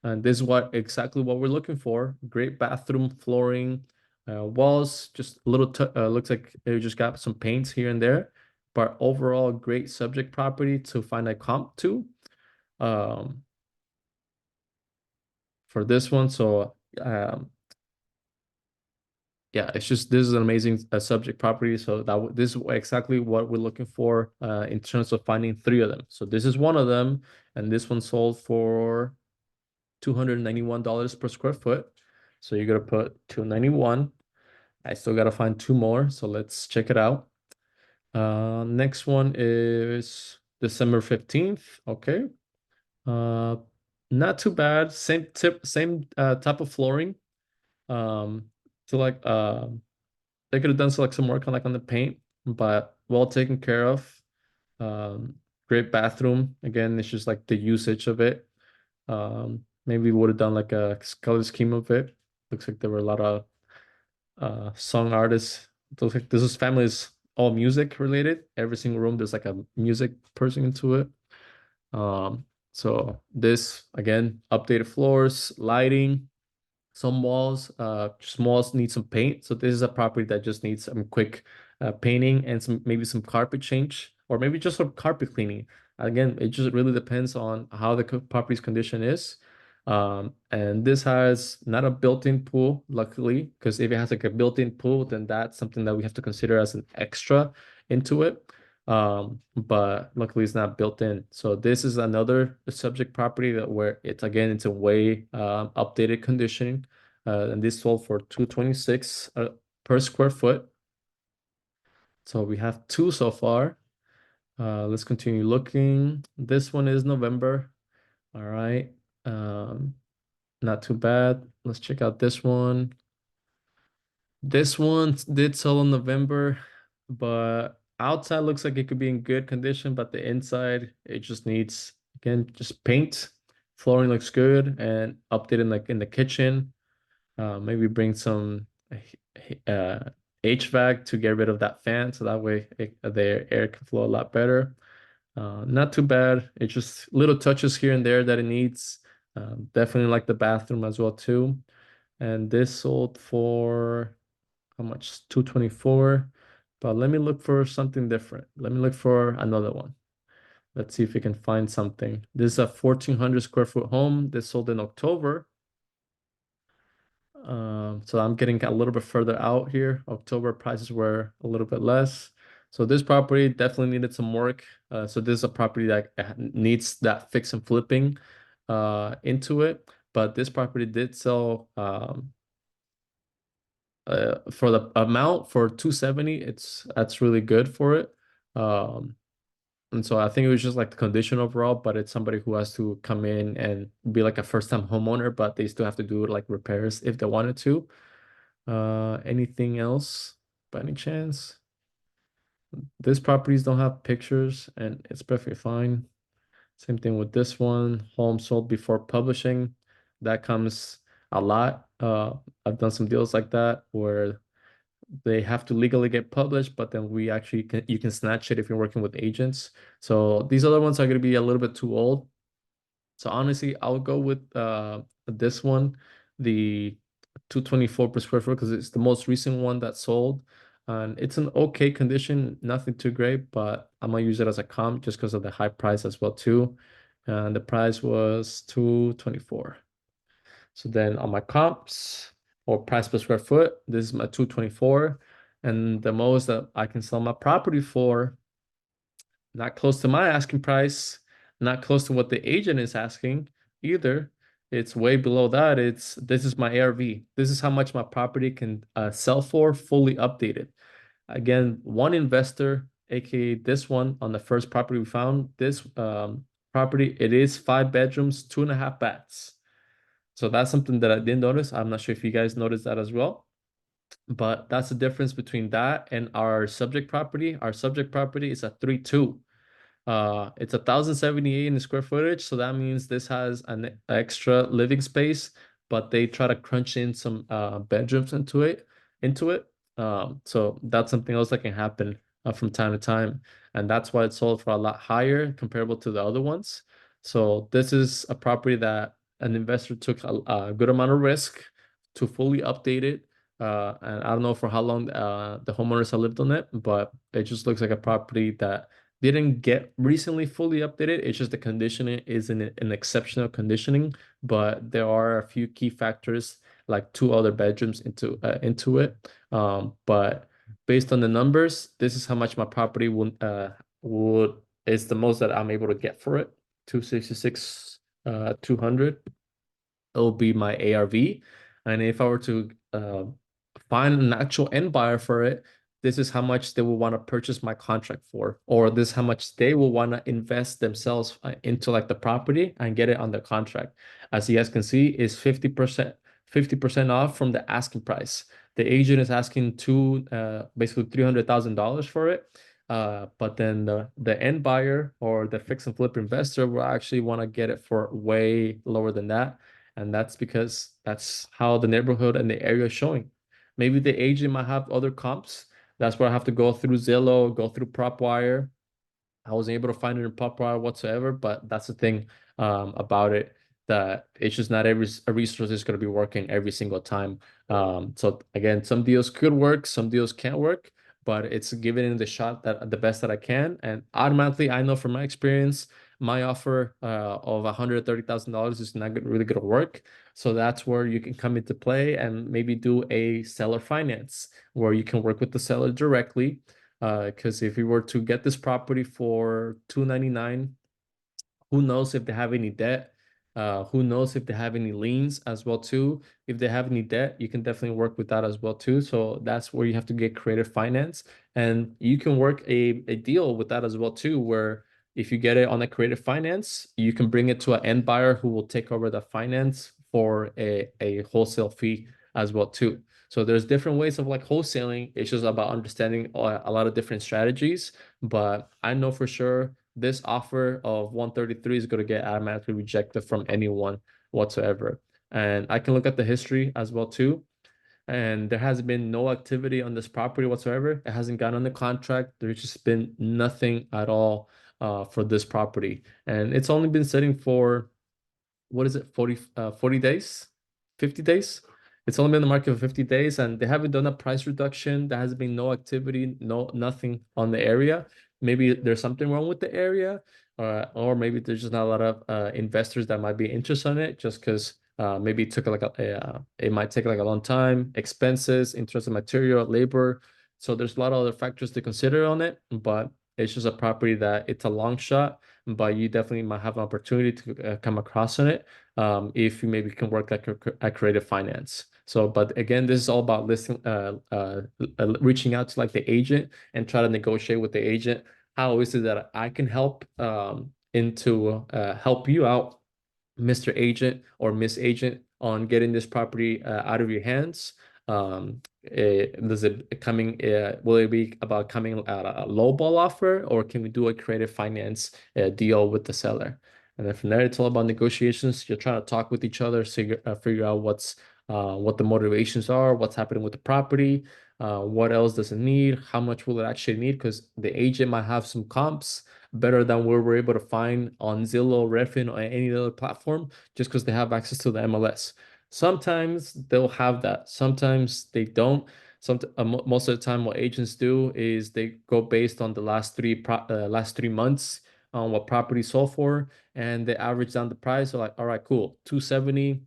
And this is exactly what we're looking for. Great bathroom flooring, walls, just a little looks like it just got some paints here and there, but overall great subject property to find a comp to um, for this one. So yeah, it's just this is an amazing subject property. So this is exactly what we're looking for in terms of finding three of them. So this is one of them, and this one sold for $291 per square foot. So you're gonna put 291. I still gotta find two more, so let's check it out. Next one is December 15th. Okay. Uh, Not too bad. Same type of flooring. So like they could have done some work on on the paint, but well taken care of. Um, Great bathroom. Again, it's just like the usage of it. Maybe we would have done like a color scheme of it. Looks like there were a lot of song artists. It looks like this is families all music related. Every single room there's like a music person into it. So this again, updated floors, lighting, some walls need some paint. So this is a property that just needs some quick painting and maybe some carpet change or maybe just some carpet cleaning. Again, it just really depends on how the property's condition is. And this has not a built-in pool, luckily, because if it has like a built-in pool, then that's something that we have to consider as an extra into it. But luckily it's not built in. So this is another subject property that where it's a way updated condition. And this sold for 226 per square foot. So we have two so far. Let's continue looking. This one is November. All right. Um, Not too bad. Let's check out this one. This one did sell in November, but outside looks like it could be in good condition, but the inside it just needs again just paint. Flooring looks good and updated like in the kitchen. Maybe bring some uh, HVAC to get rid of that fan, so that way the air can flow a lot better. Not too bad. It's just little touches here and there that it needs. Definitely like the bathroom as well too. And this sold for how much? 224. But let me look for something different. Let me look for another one. Let's see if we can find something. This is a 1,400 square foot home. This sold in October. So I'm getting a little bit further out here. October prices were a little bit less. So this property definitely needed some work. So this is a property that needs that fix and flipping into it. But this property did sell for the amount for 270. That's really good for it. Um, and so I think it was just like the condition overall, but it's somebody who has to come in and be like a first time homeowner, but they still have to do like repairs if they wanted to. Anything else by any chance? These properties don't have pictures and it's perfectly fine. Same thing with this one. Home sold before publishing. That comes a lot. I've done some deals like that where they have to legally get published, but then we actually can you can snatch it if you're working with agents. So these other ones are going to be a little bit too old. So honestly, I'll go with this one, the 224 per square foot, because it's the most recent one that sold. And it's an okay condition, nothing too great, but I'm gonna use it as a comp just because of the high price as well too. And the price was 224. So then on my comps or price per square foot, this is my 224. And the most that I can sell my property for, not close to my asking price, not close to what the agent is asking either. It's way below that. This is my ARV. This is how much my property can sell for fully updated. Again, one investor, aka this one on the first property we found, this property, it is 5 bedrooms, 2.5 baths. So that's something that I didn't notice. I'm not sure if you guys noticed that as well. But that's the difference between that and our subject property. Our subject property is a 3.2. It's 1,078 in the square footage, so that means this has an extra living space, but they try to crunch in some bedrooms into it. So that's something else that can happen from time to time, and that's why it sold for a lot higher comparable to the other ones. So this is a property that an investor took a good amount of risk to fully update it. And I don't know for how long the homeowners have lived on it, but it just looks like a property that didn't get recently fully updated. It's just the conditioning is in an exceptional conditioning, but there are a few key factors like two other bedrooms into it. But based on the numbers, this is how much my property would is the most that I'm able to get for it. 266 200 it'll be my ARV. And if I were to find an actual end buyer for it, this is how much they will want to purchase my contract for, or this is how much they will want to invest themselves into like the property and get it on their contract. As you guys can see, is 50% off from the asking price. The agent is asking basically $300,000 for it. But then the end buyer or the fix and flip investor will actually want to get it for way lower than that. And that's because that's how the neighborhood and the area is showing. Maybe the agent might have other comps. That's where I have to go through Zillow, go through PropWire. I wasn't able to find it in PropWire whatsoever, but that's the thing about it, that it's just not every a resource is going to be working every single time. So again, some deals could work, some deals can't work, but it's giving it the shot that the best that I can. And automatically, I know from my experience, my offer of $130,000 is not really going to work. So that's where you can come into play and maybe do a seller finance where you can work with the seller directly. Because if we were to get this property for 299, who knows if they have any debt? Who knows if they have any liens as well too? If they have any debt, you can definitely work with that as well too. So that's where you have to get creative finance, and you can work a deal with that as well too, where if you get it on a creative finance, you can bring it to an end buyer who will take over the finance for a wholesale fee as well too. So there's different ways of like wholesaling. It's just about understanding a lot of different strategies. But I know for sure this offer of 133 is going to get automatically rejected from anyone whatsoever. And I can look at the history as well too. And there has been no activity on this property whatsoever. It hasn't gone on the contract. There's just been nothing at all for this property. And it's only been sitting for what is it, 40 days, 50 days. It's only been in the market for 50 days, and they haven't done a price reduction. There has been no activity, nothing on the area. Maybe there's something wrong with the area, or maybe there's just not a lot of investors that might be interested in it, just because maybe it took it might take like a long time, expenses, interest in material, labor. So there's a lot of other factors to consider on it, but it's just a property that it's a long shot, but you definitely might have an opportunity to come across on it if you maybe can work at creative finance. So, but again, this is all about reaching out to like the agent and try to negotiate with the agent. How is it that I can help help you out, Mr. Agent or Miss Agent, on getting this property out of your hands? Does it coming? Will it be about coming at a low ball offer, or can we do a creative finance deal with the seller? And then from there, it's all about negotiations. You're trying to talk with each other, so figure out what the motivations are, what's happening with the property, what else does it need, how much will it actually need, because the agent might have some comps better than what we're able to find on Zillow, Redfin, or any other platform, just because they have access to the MLS. Sometimes they'll have that. Sometimes they don't. Most of the time, what agents do is they go based on the last 3 months on what property sold for, and they average down the price. So like, all right, cool, 270.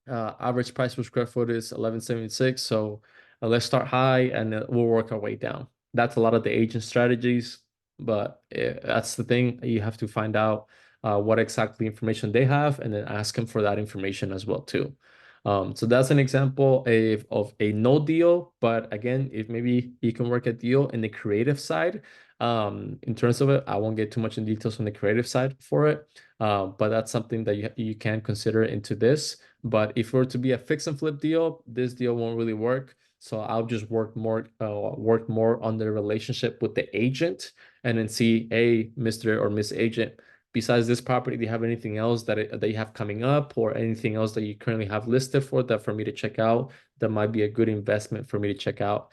Average price per square foot is 1176. So let's start high and we'll work our way down. That's a lot of the agent strategies, but that's the thing. You have to find out what exactly information they have and then ask them for that information as well too. So that's an example of a no deal. But again, if maybe you can work a deal in the creative side, in terms of it, I won't get too much in details on the creative side for it. But that's something that you can consider into this. But if it were to be a fix and flip deal, this deal won't really work. So I'll just work more on the relationship with the agent and then see, hey, Mr. or Miss Agent, besides this property, do you have anything else that you have coming up, or anything else that you currently have listed for me to check out that might be a good investment for me to check out?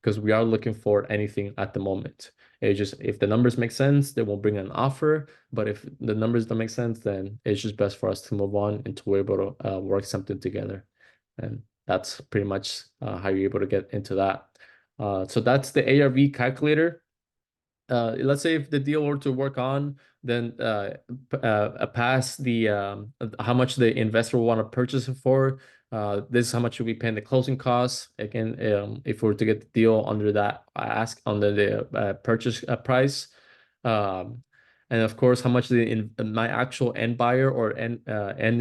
because we are looking for anything at the moment. It's just if the numbers make sense, they will bring an offer. But if the numbers don't make sense, then it's just best for us to move on until we're able to work something together. And that's pretty much how you're able to get into that. So that's the ARV calculator. Let's say if the deal were to work on, then past the how much the investor will want to purchase it for. This is how much you'll be paying the closing costs. Again, if we were to get the deal under that ask under the purchase price, um, and of course, how much my actual end buyer or end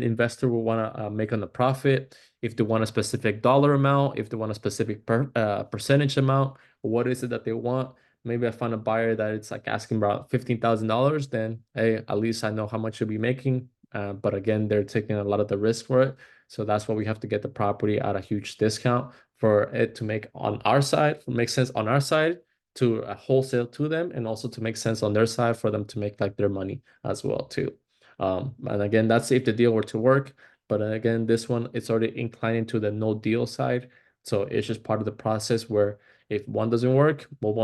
investor will want to make on the profit. If they want a specific dollar amount, if they want a specific percentage amount, what is it that they want? Maybe I find a buyer that it's like asking about $15,000, then hey, at least I know how much you'll be making. But again, they're taking a lot of the risk for it. So that's why we have to get the property at a huge discount for it to make on our side, make sense on our side to wholesale to them, and also to make sense on their side for them to make like their money as well too. And again, that's if the deal were to work. But again, this one, it's already inclining to the no deal side. So it's just part of the process where if one doesn't work, move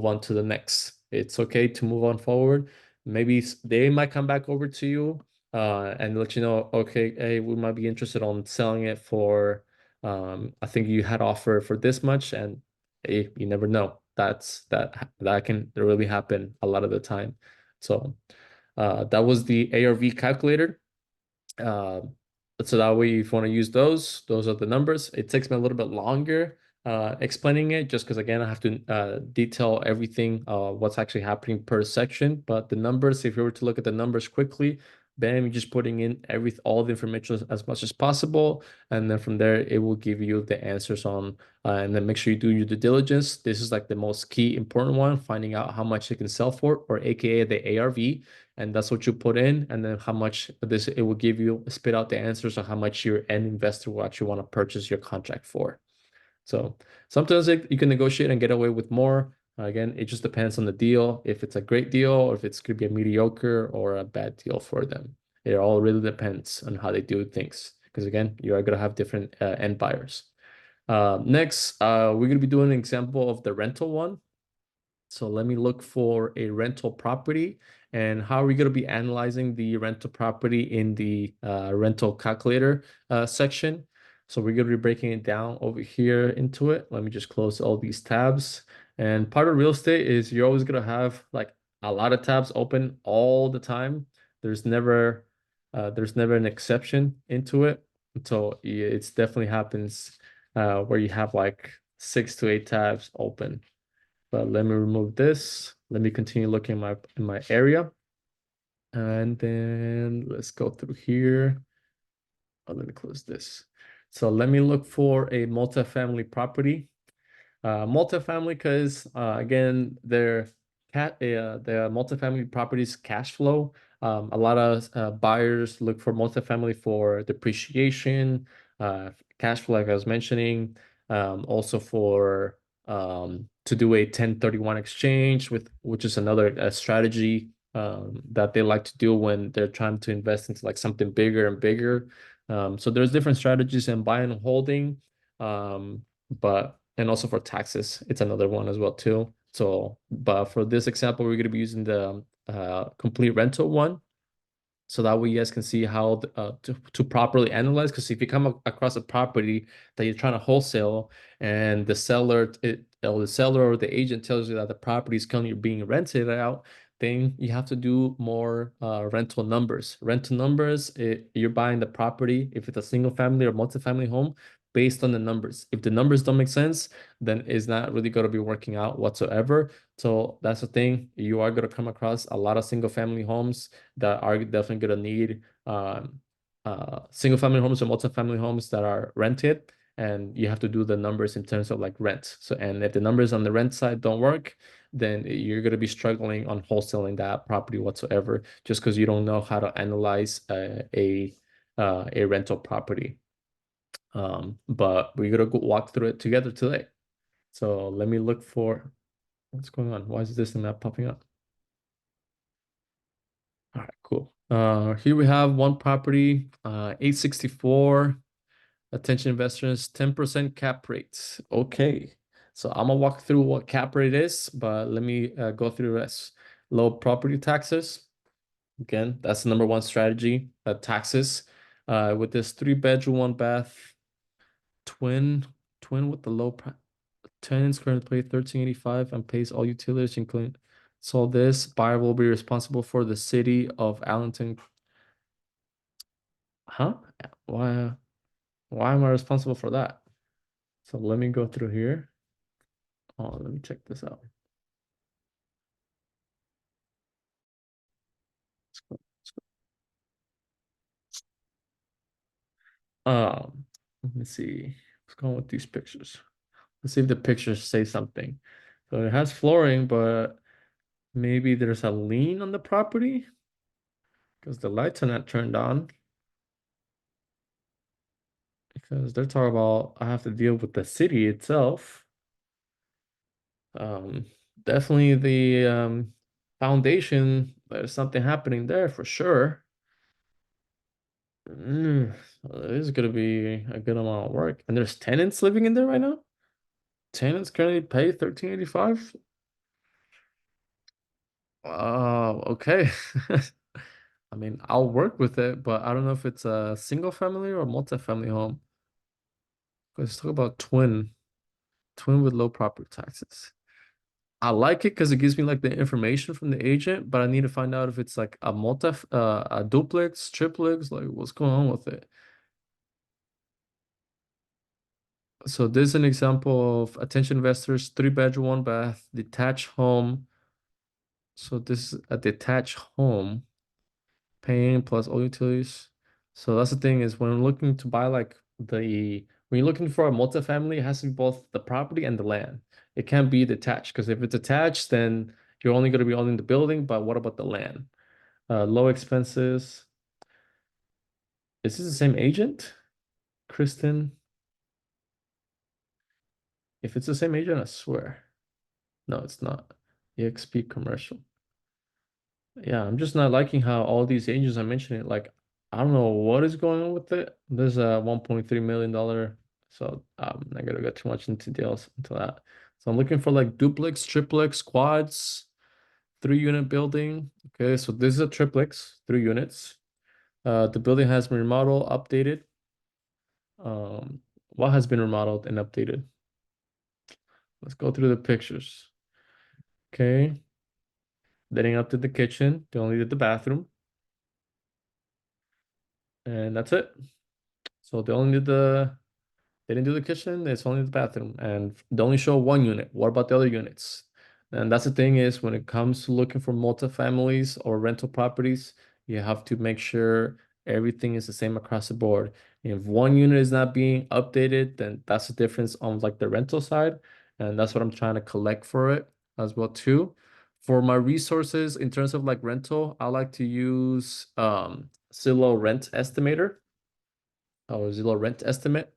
on to the next. It's okay to move on forward. Maybe they might come back over to you and let you know, okay, hey, we might be interested on selling it for I think you had offer for this much, and hey, you never know. That can really happen a lot of the time. So that was the ARV calculator. Uh, so that way, if you want to use those are the numbers. It takes me a little bit longer explaining it just because again, I have to detail everything, what's actually happening per section. But the numbers, if you were to look at the numbers quickly, bam, you're just putting in all the information as much as possible, and then from there, it will give you the answers on. And then make sure you do your due diligence. This is like the most key important one, finding out how much it can sell for, or AKA the ARV, and that's what you put in, and then how much this it will give you spit out the answers on how much your end investor will actually want to purchase your contract for. So sometimes you can negotiate and get away with more. Again, it just depends on the deal, if it's a great deal or if it's going to be a mediocre or a bad deal for them. It all really depends on how they do things, because again, you are going to have different end buyers. Next, we're going to be doing an example of the rental one. So let me look for a rental property. And how are we going to be analyzing the rental property in the rental calculator section? So we're going to be breaking it down over here into it. Let me just close all these tabs. And part of real estate is you're always going to have like a lot of tabs open all the time. There's never an exception into it. So it's definitely happens where you have like 6 to 8 tabs open. But let me remove this. Let me continue looking in my area. And then let's go through here. Oh, let me close this. So let me look for a multifamily property. Multifamily, because again, the multifamily properties cash flow. A lot of buyers look for multifamily for depreciation, cash flow, like I was mentioning, also for to do a 1031 exchange which is another strategy that they like to do when they're trying to invest into like something bigger and bigger. So there's different strategies in buying and holding. But and also for taxes, it's another one as well too. So, but for this example, we're going to be using the complete rental one. So that way you guys can see how to properly analyze. Because if you come across a property that you're trying to wholesale and the seller or the agent tells you that the property is currently being rented out, then you have to do more rental numbers. Rental numbers, you're buying the property, if it's a single family or multifamily home, based on the numbers. If the numbers don't make sense, then it's not really going to be working out whatsoever. So that's the thing. You are going to come across a lot of single family homes that are definitely going to need single family homes or multifamily homes that are rented. And you have to do the numbers in terms of like rent. So, and if the numbers on the rent side don't work, then you're going to be struggling on wholesaling that property whatsoever, just because you don't know how to analyze a rental property. But we're gonna go walk through it together today. So let me look for what's going on. Why is this not popping up? All right, cool. Here we have one property, 864. Attention investors, 10% cap rates. Okay. So I'm gonna walk through what cap rate is, but let me go through this. Low property taxes. Again, that's the number one strategy, taxes. With this 3 bedroom, 1 bath, twin, twin with the tenants currently pay 1385 and pays all utilities, including. So this buyer will be responsible for the city of Allenton. Huh? Why? Why am I responsible for that? So let me go through here. Oh, let me check this out. Let me see. What's going with these pictures? Let's see if the pictures say something. So it has flooring, but maybe there's a lien on the property because the lights are not turned on. Because they're talking about I have to deal with the city itself. Um, Definitely the foundation. There's something happening there for sure. Mm, it is gonna be a good amount of work. And there's tenants living in there right now. Tenants currently pay 1385. Okay. I mean, I'll work with it, but I don't know if it's a single family or a multi-family home. Let's talk about twin with low property taxes. I like it because it gives me like the information from the agent, but I need to find out if it's like a duplex, triplex, like what's going on with it. So this is an example of attention investors, 3 bedroom, 1 bath, detached home. So this is a detached home, paying plus all utilities. So that's the thing is when I'm looking to buy like when you're looking for a multifamily, it has to be both the property and the land. It can't be detached because if it's attached, then you're only going to be owning the building. But what about the land? Low expenses. Is this the same agent? Kristen? If it's the same agent, I swear. No, it's not. EXP commercial. Yeah, I'm just not liking how all these agents are mentioning it. Like, I don't know what is going on with it. There's a $1.3 million. So I'm not gonna get too much into details into that. So I'm looking for like duplex, triplex, quads, 3 unit building. Okay, so this is a triplex, 3 units. The building has been remodeled, updated. What has been remodeled and updated? Let's go through the pictures. Okay, they didn't update the kitchen. They only did the bathroom, and that's it. So they didn't do the kitchen, it's only the bathroom, and they only show 1 unit. What about the other units? And that's the thing is when it comes to looking for multifamilies or rental properties, you have to make sure everything is the same across the board. If 1 unit is not being updated, then that's the difference on like the rental side. And that's what I'm trying to collect for it as well too. For my resources in terms of like rental, I like to use Zillow Rent Estimator or Zillow Rent Estimate.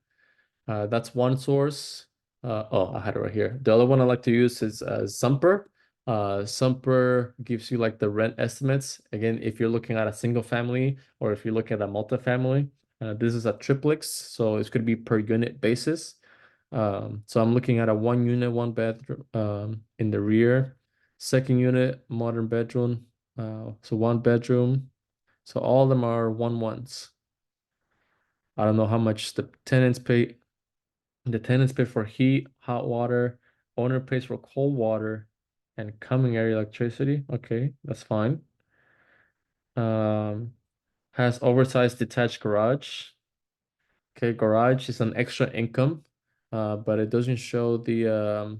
That's one source. Oh, I had it right here. The other one I like to use is Zumper. Zumper gives you like the rent estimates. Again, if you're looking at a single family or if you're looking at a multifamily, this is a triplex, so it's going to be per unit basis. So I'm looking at a 1 unit, 1 bedroom in the rear, second unit, modern bedroom. So 1 bedroom. So all of them are one ones. I don't know how much the tenants pay. The tenants pay for heat, hot water, owner pays for cold water, and coming area electricity. Okay, that's fine. Um, has oversized detached garage. Okay, garage is an extra income, but it doesn't show the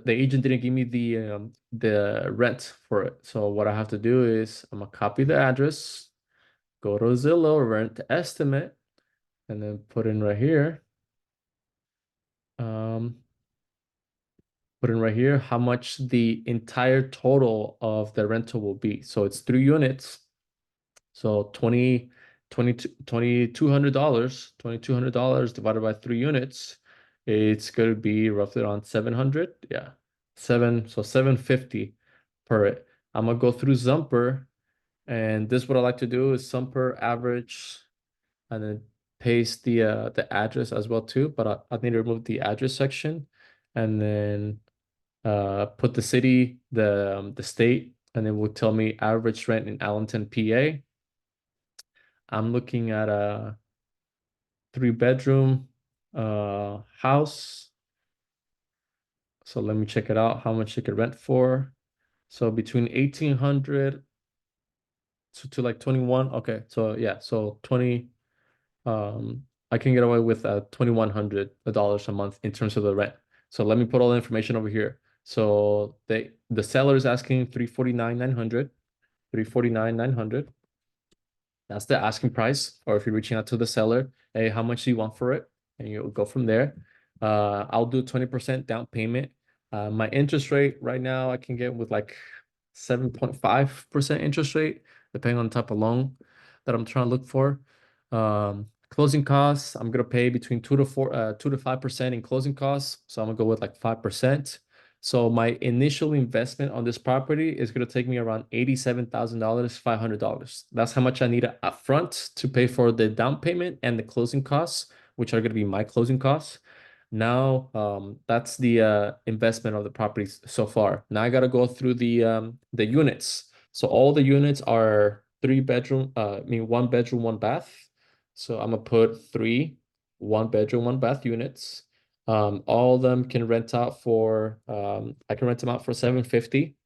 agent didn't give me the rent for it. So what I have to do is I'm gonna copy the address, go to Zillow, rent estimate, and then put in right here. Um, Put in right here how much the entire total of the rental will be. So it's 3 units. So 2,200 $2,200 divided by 3 units. It's going to be roughly around 700. Yeah. So 750 per it. I'm gonna go through Zumper, and this what I like to do is Zumper average and then paste the address as well too, but I need to remove the address section, and then put the city, the state, and then will tell me average rent in Allenton, PA. I'm looking at a 3 bedroom house. So let me check it out, how much it could rent for. So between 1800 to like 21. Okay, so yeah, so 20 I can get away with $2,100 a month in terms of the rent. So let me put all the information over here. So the seller is asking 349,900, 349,900. That's the asking price. Or if you're reaching out to the seller, hey, how much do you want for it? And you'll go from there. I'll do 20% down payment. My interest rate right now I can get with like 7.5% interest rate, depending on the type of loan that I'm trying to look for. Closing costs, I'm gonna pay between 2 to 5% in closing costs. So I'm gonna go with like 5%. So my initial investment on this property is going to take me around $87,000, $500. That's how much I need upfront to pay for the down payment and the closing costs, which are going to be my closing costs. Now, that's the investment of the properties so far. Now I got to go through the units. So all the units are 3 bedroom, 1 bedroom, 1 bath. So I'm gonna put 3 1 bedroom, 1 bath units. All of them can rent out for I can rent them out for 750.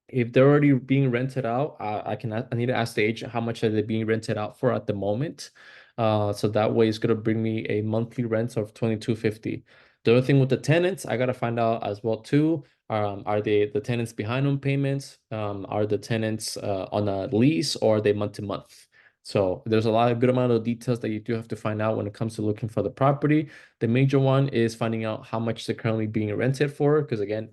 If they're already being rented out, I need to ask the agent how much are they being rented out for at the moment. So that way it's gonna bring me a monthly rent of 2250. The other thing with the tenants, I gotta find out as well too. Are they the tenants behind on payments? Are the tenants on a lease, or are they month to month? So there's a lot of good amount of details that you do have to find out when it comes to looking for the property. The major one is finding out how much they're currently being rented for. Because again,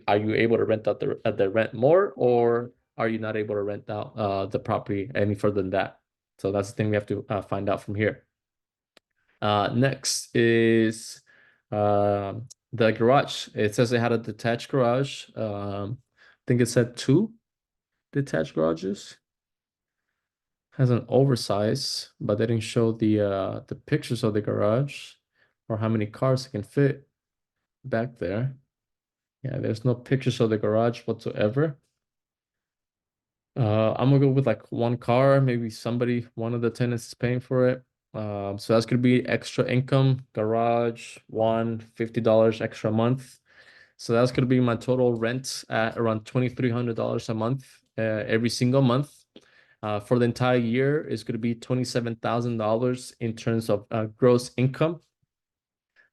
are you able to rent out the rent more, or are you not able to rent out the property any further than that? So that's the thing we have to find out from here. Next is the garage. It says it had a detached garage. I think it said 2 detached garages. Has an oversize, but they didn't show the pictures of the garage or how many cars it can fit back there. Yeah, there's no pictures of the garage whatsoever. I'm gonna go with like 1 car, maybe one of the tenants is paying for it. So that's gonna be extra income, garage, $50 extra a month. So that's gonna be my total rent at around $2,300 a month, every single month. For the entire year is gonna be $27,000 in terms of gross income.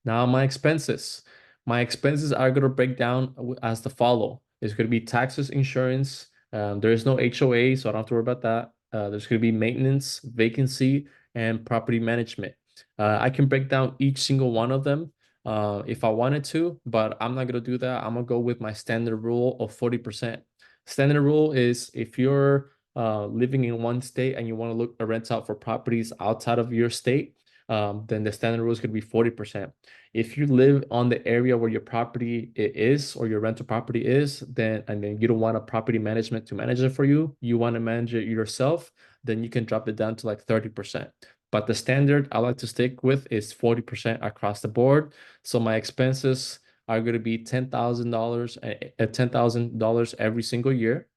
Now my expenses. My expenses are going to break down as the follow. It's going to be taxes, insurance. There is no HOA, so I don't have to worry about that. There's going to be maintenance, vacancy, and property management. I can break down each single one of them if I wanted to, but I'm not going to do that. I'm going to go with my standard rule of 40%. Standard rule is if you're living in one state and you want to look rent out for properties outside of your state, then the standard rule is going to be 40%. If you live on the area where your property is, or your rental property is, then you don't want a property management to manage it for you, you want to manage it yourself, then you can drop it down to like 30%. But the standard I like to stick with is 40% across the board. So my expenses are going to be $10,000, $10,000 every single year.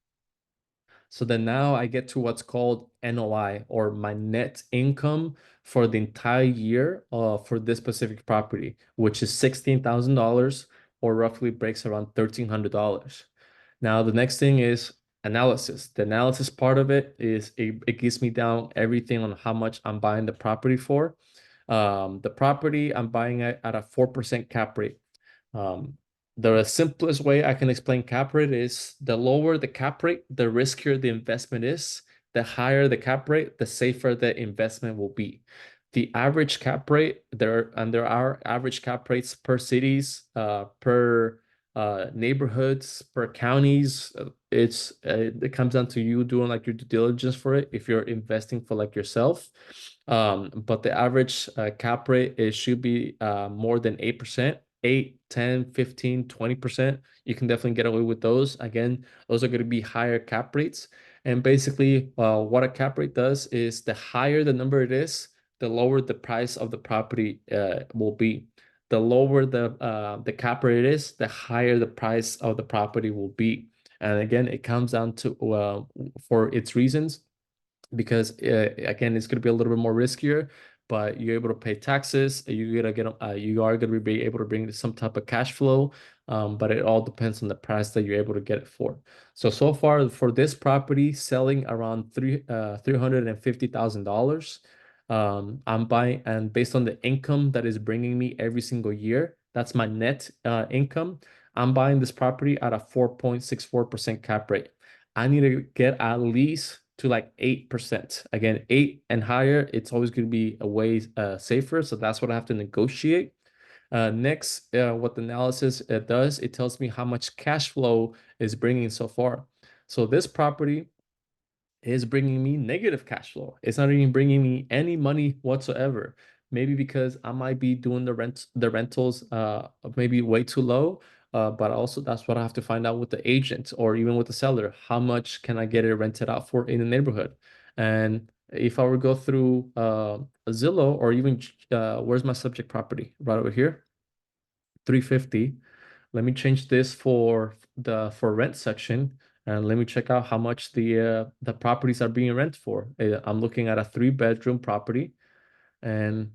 So then now I get to what's called NOI, or my net income for the entire year for this specific property, which is $16,000, or roughly breaks around $1,300. Now the next thing is analysis. The analysis part of it is it gives me down everything on how much I'm buying the property for. The property I'm buying at a 4% cap rate. Um, the simplest way I can explain cap rate is the lower the cap rate, the riskier the investment is. The higher the cap rate, the safer the investment will be. The average cap rate, there are average cap rates per cities, per neighborhoods, per counties. It comes down to you doing like your due diligence for it if you're investing for like yourself. But the average cap rate, it should be more than 8%. 8, 10, 15, 20%. You can definitely get away with those. Again, those are going to be higher cap rates. And basically, what a cap rate does is the higher the number it is, the lower the price of the property will be. The lower the cap rate is, the higher the price of the property will be. And again, it comes down to for its reasons, because again, it's going to be a little bit more riskier, but you're able to pay taxes. You're gonna get you are going to be able to bring some type of cash flow. But it all depends on the price that you're able to get it for. So far for this property, selling around $350,000. I'm buying, and based on the income that is bringing me every single year, that's my net income. I'm buying this property at a 4.64% cap rate. I need to get at least to like 8%. Again, 8 and higher, it's always going to be a way safer. So that's what I have to negotiate. Next, what the analysis does, it tells me how much cash flow is bringing so far. So this property is bringing me negative cash flow. It's not even bringing me any money whatsoever. Maybe because I might be doing the rentals maybe way too low. But also that's what I have to find out with the agent or even with the seller. How much can I get it rented out for in the neighborhood? And if I were to go through Zillow, or even where's my subject property? Right over here, 350. Let me change this for the for rent section, and let me check out how much the properties are being rented for. I'm looking at a 3-bedroom property, and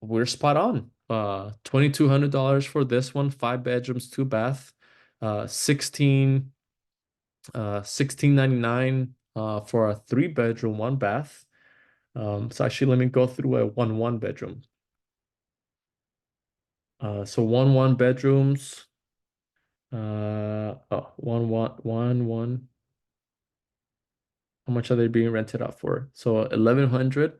we're spot on. $2,200 for this one, 5 bedrooms, 2 bath, 1699 for a 3 bedroom, 1 bath. So actually, let me go through a one bedroom. So one bedrooms. Oh, one. How much are they being rented out for? So 1,100.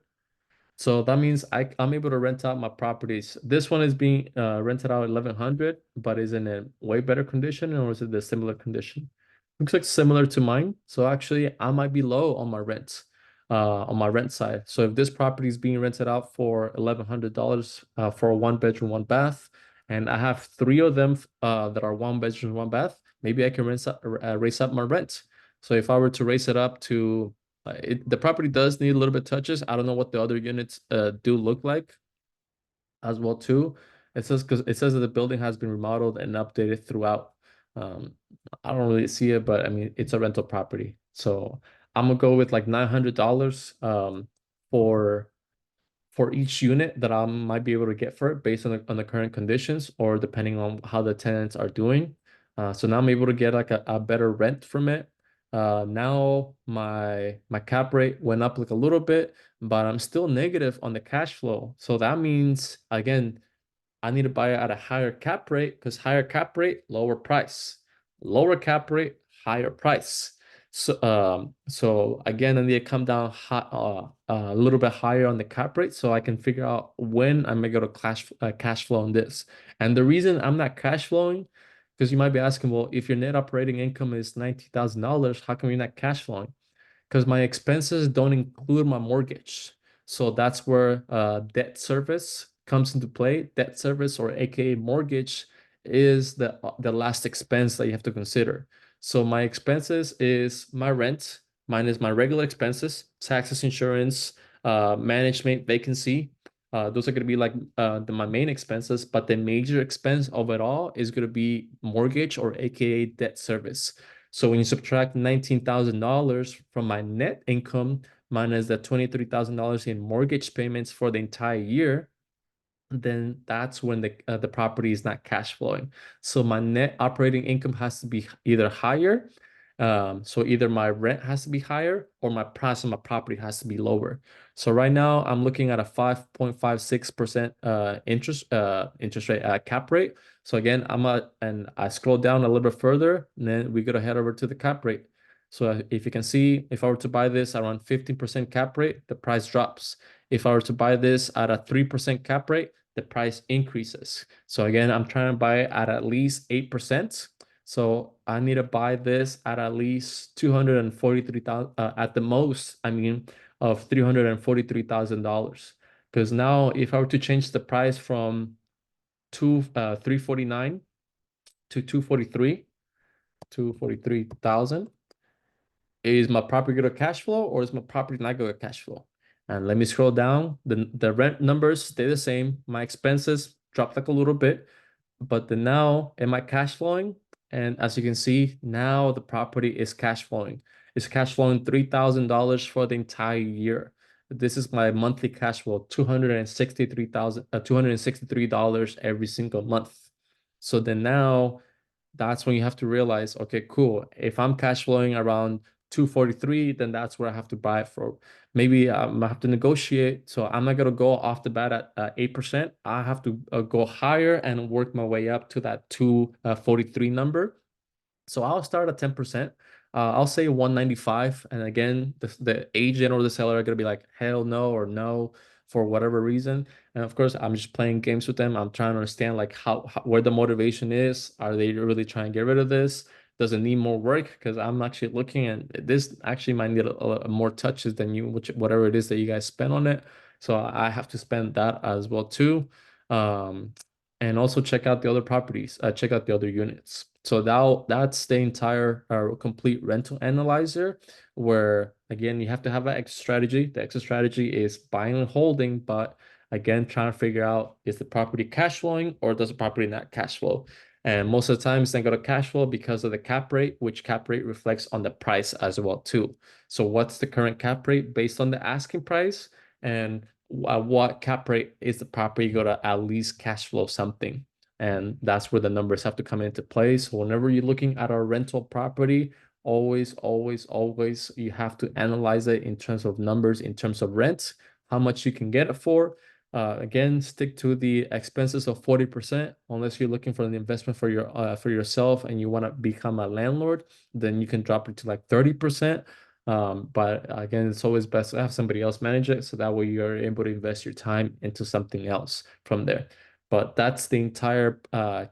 So that means I'm able to rent out my properties. This one is being rented out 1,100, but is in a way better condition, or is it the similar condition? Looks like similar to mine. So actually, I might be low on my rent side. So if this property is being rented out for $1,100 for a 1 bedroom, 1 bath, and I have three of them that are 1 bedroom, 1 bath, maybe I can raise up my rent. So if I were to raise it up to the property does need a little bit touches. I don't know what the other units do look like as well too. It says because it says that the building has been remodeled and updated throughout. Um, I don't really see it, but I mean it's a rental property, so I'm gonna go with like $900 for each unit that I might be able to get for it based on the current conditions or depending on how the tenants are doing. So now I'm able to get like a better rent from it. Now my cap rate went up like a little bit, but I'm still negative on the cash flow. So that means again, I need to buy it at a higher cap rate because higher cap rate, lower price. Lower cap rate, higher price. So again, I need to come down a little bit higher on the cap rate so I can figure out when I may go to cash flow on this. And the reason I'm not cash flowing, because you might be asking, well, if your net operating income is $90,000, how come you're not cash flowing? Because my expenses don't include my mortgage. So that's where debt service comes into play. Debt service, or AKA mortgage, is the last expense that you have to consider. So my expenses is my rent minus my regular expenses, taxes, insurance, management, vacancy. Those are going to be like my main expenses, but the major expense of it all is going to be mortgage, or AKA debt service. So when you subtract $19,000 from my net income minus the $23,000 in mortgage payments for the entire year, then that's when the property is not cash flowing. So my net operating income has to be either higher. So either my rent has to be higher or my price of my property has to be lower. So right now I'm looking at a 5.56% interest rate cap rate. So again, and I scroll down a little bit further, and then we gotta head over to the cap rate. So if you can see, if I were to buy this around 15% cap rate, the price drops. If I were to buy this at a 3% cap rate, the price increases. So again, I'm trying to buy it at least 8%. So I need to buy this at least 243,000 at the most, I mean, of $343,000. Because now if I were to change the price from 349 to 243,000, is my property going to cash flow or is my property not going to cash flow? And let me scroll down. The rent numbers stay the same. My expenses dropped like a little bit, but then now am I cash flowing? And as you can see, now the property is cash flowing. It's cash flowing $3,000 for the entire year. This is my monthly cash flow, 263 dollars every single month. So then now that's when you have to realize, okay, cool. If I'm cash flowing around 243, then that's where I have to buy it for. Maybe I have to negotiate. So I'm not gonna go off the bat at 8%. I have to go higher and work my way up to that 243 number. So I'll start at 10%. I'll say 195. And again, the agent or the seller are going to be like, hell no or no for whatever reason. And of course, I'm just playing games with them. I'm trying to understand like how where the motivation is. Are they really trying to get rid of this? Does it need more work? Because I'm actually looking and this actually might need more touches than whatever it is that you guys spend on it. So I have to spend that as well too. Um, and also check out the other properties, check out the other units. So that's the entire complete rental analyzer, where again you have to have an exit strategy. The exit strategy is buying and holding, but again trying to figure out, is the property cash flowing or does the property not cash flow? And most of the time it's not going to cash flow because of the cap rate, which cap rate reflects on the price as well too. So what's the current cap rate based on the asking price, and what cap rate is the property going to at least cash flow something? And that's where the numbers have to come into play. So whenever you're looking at a rental property, always, you have to analyze it in terms of numbers, in terms of rent, how much you can get it for. Again, stick to the expenses of 40%, unless you're looking for an investment for yourself and you want to become a landlord, then you can drop it to like 30%. But again, it's always best to have somebody else manage it, so that way you're able to invest your time into something else from there. But that's the entire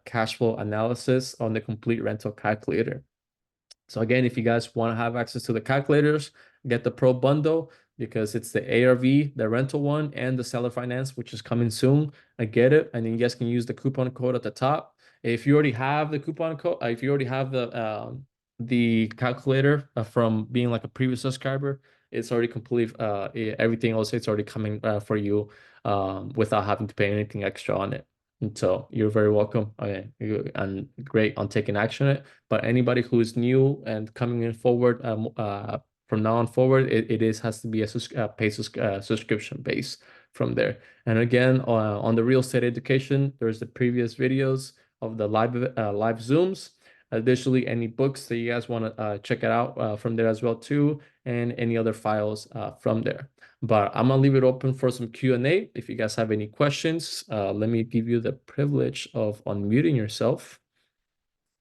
cash flow analysis on the complete rental calculator. So again, if you guys want to have access to the calculators, get the Pro bundle because it's the ARV, the rental one, and the seller finance, which is coming soon. I get it. And then you guys can use the coupon code at the top. If you already have the coupon code, if you already have the calculator from being like a previous subscriber, it's already complete. Everything else, it's already coming for you without having to pay anything extra on it. And so you're very welcome. Okay, and great on taking action on it. But anybody who is new and coming in forward, from now on forward, has to be a subscription base from there. And again, on the real estate education, there's the previous videos of the live Zooms. Additionally, any books that you guys want to check it out from there as well too, and any other files from there. But I'm gonna leave it open for some Q&A. If you guys have any questions, let me give you the privilege of unmuting yourself.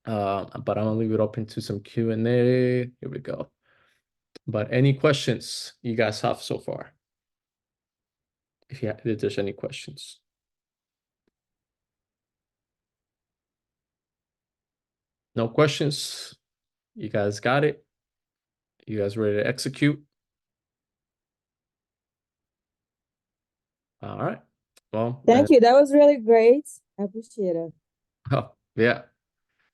But I'm gonna leave it open to some Q&A. Here we go. But any questions you guys have so far? If there's any questions. No questions? You guys got it? You guys ready to execute? All right. Well, Thank you. That was really great. I appreciate it. oh, yeah.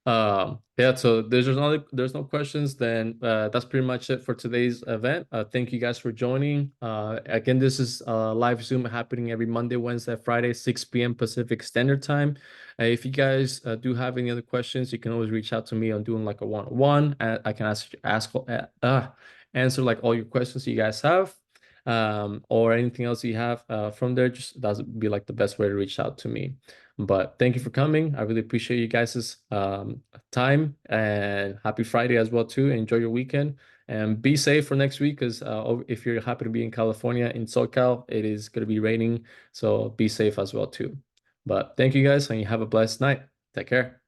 Yeah, so there's no questions, then that's pretty much it for today's event. Thank you guys for joining. Again, this is live Zoom happening every Monday, Wednesday, Friday, 6 p.m. Pacific Standard Time. If you guys do have any other questions, you can always reach out to me on doing like a one-on-one. I can answer like all your questions you guys have, or anything else you have from there. Just that's be like the best way to reach out to me. But thank you for coming. I really appreciate you guys' time, and happy Friday as well too. Enjoy your weekend and be safe for next week, because if you're happy to be in California, in SoCal, it is going to be raining. So be safe as well too. But thank you guys, and you have a blessed night. Take care.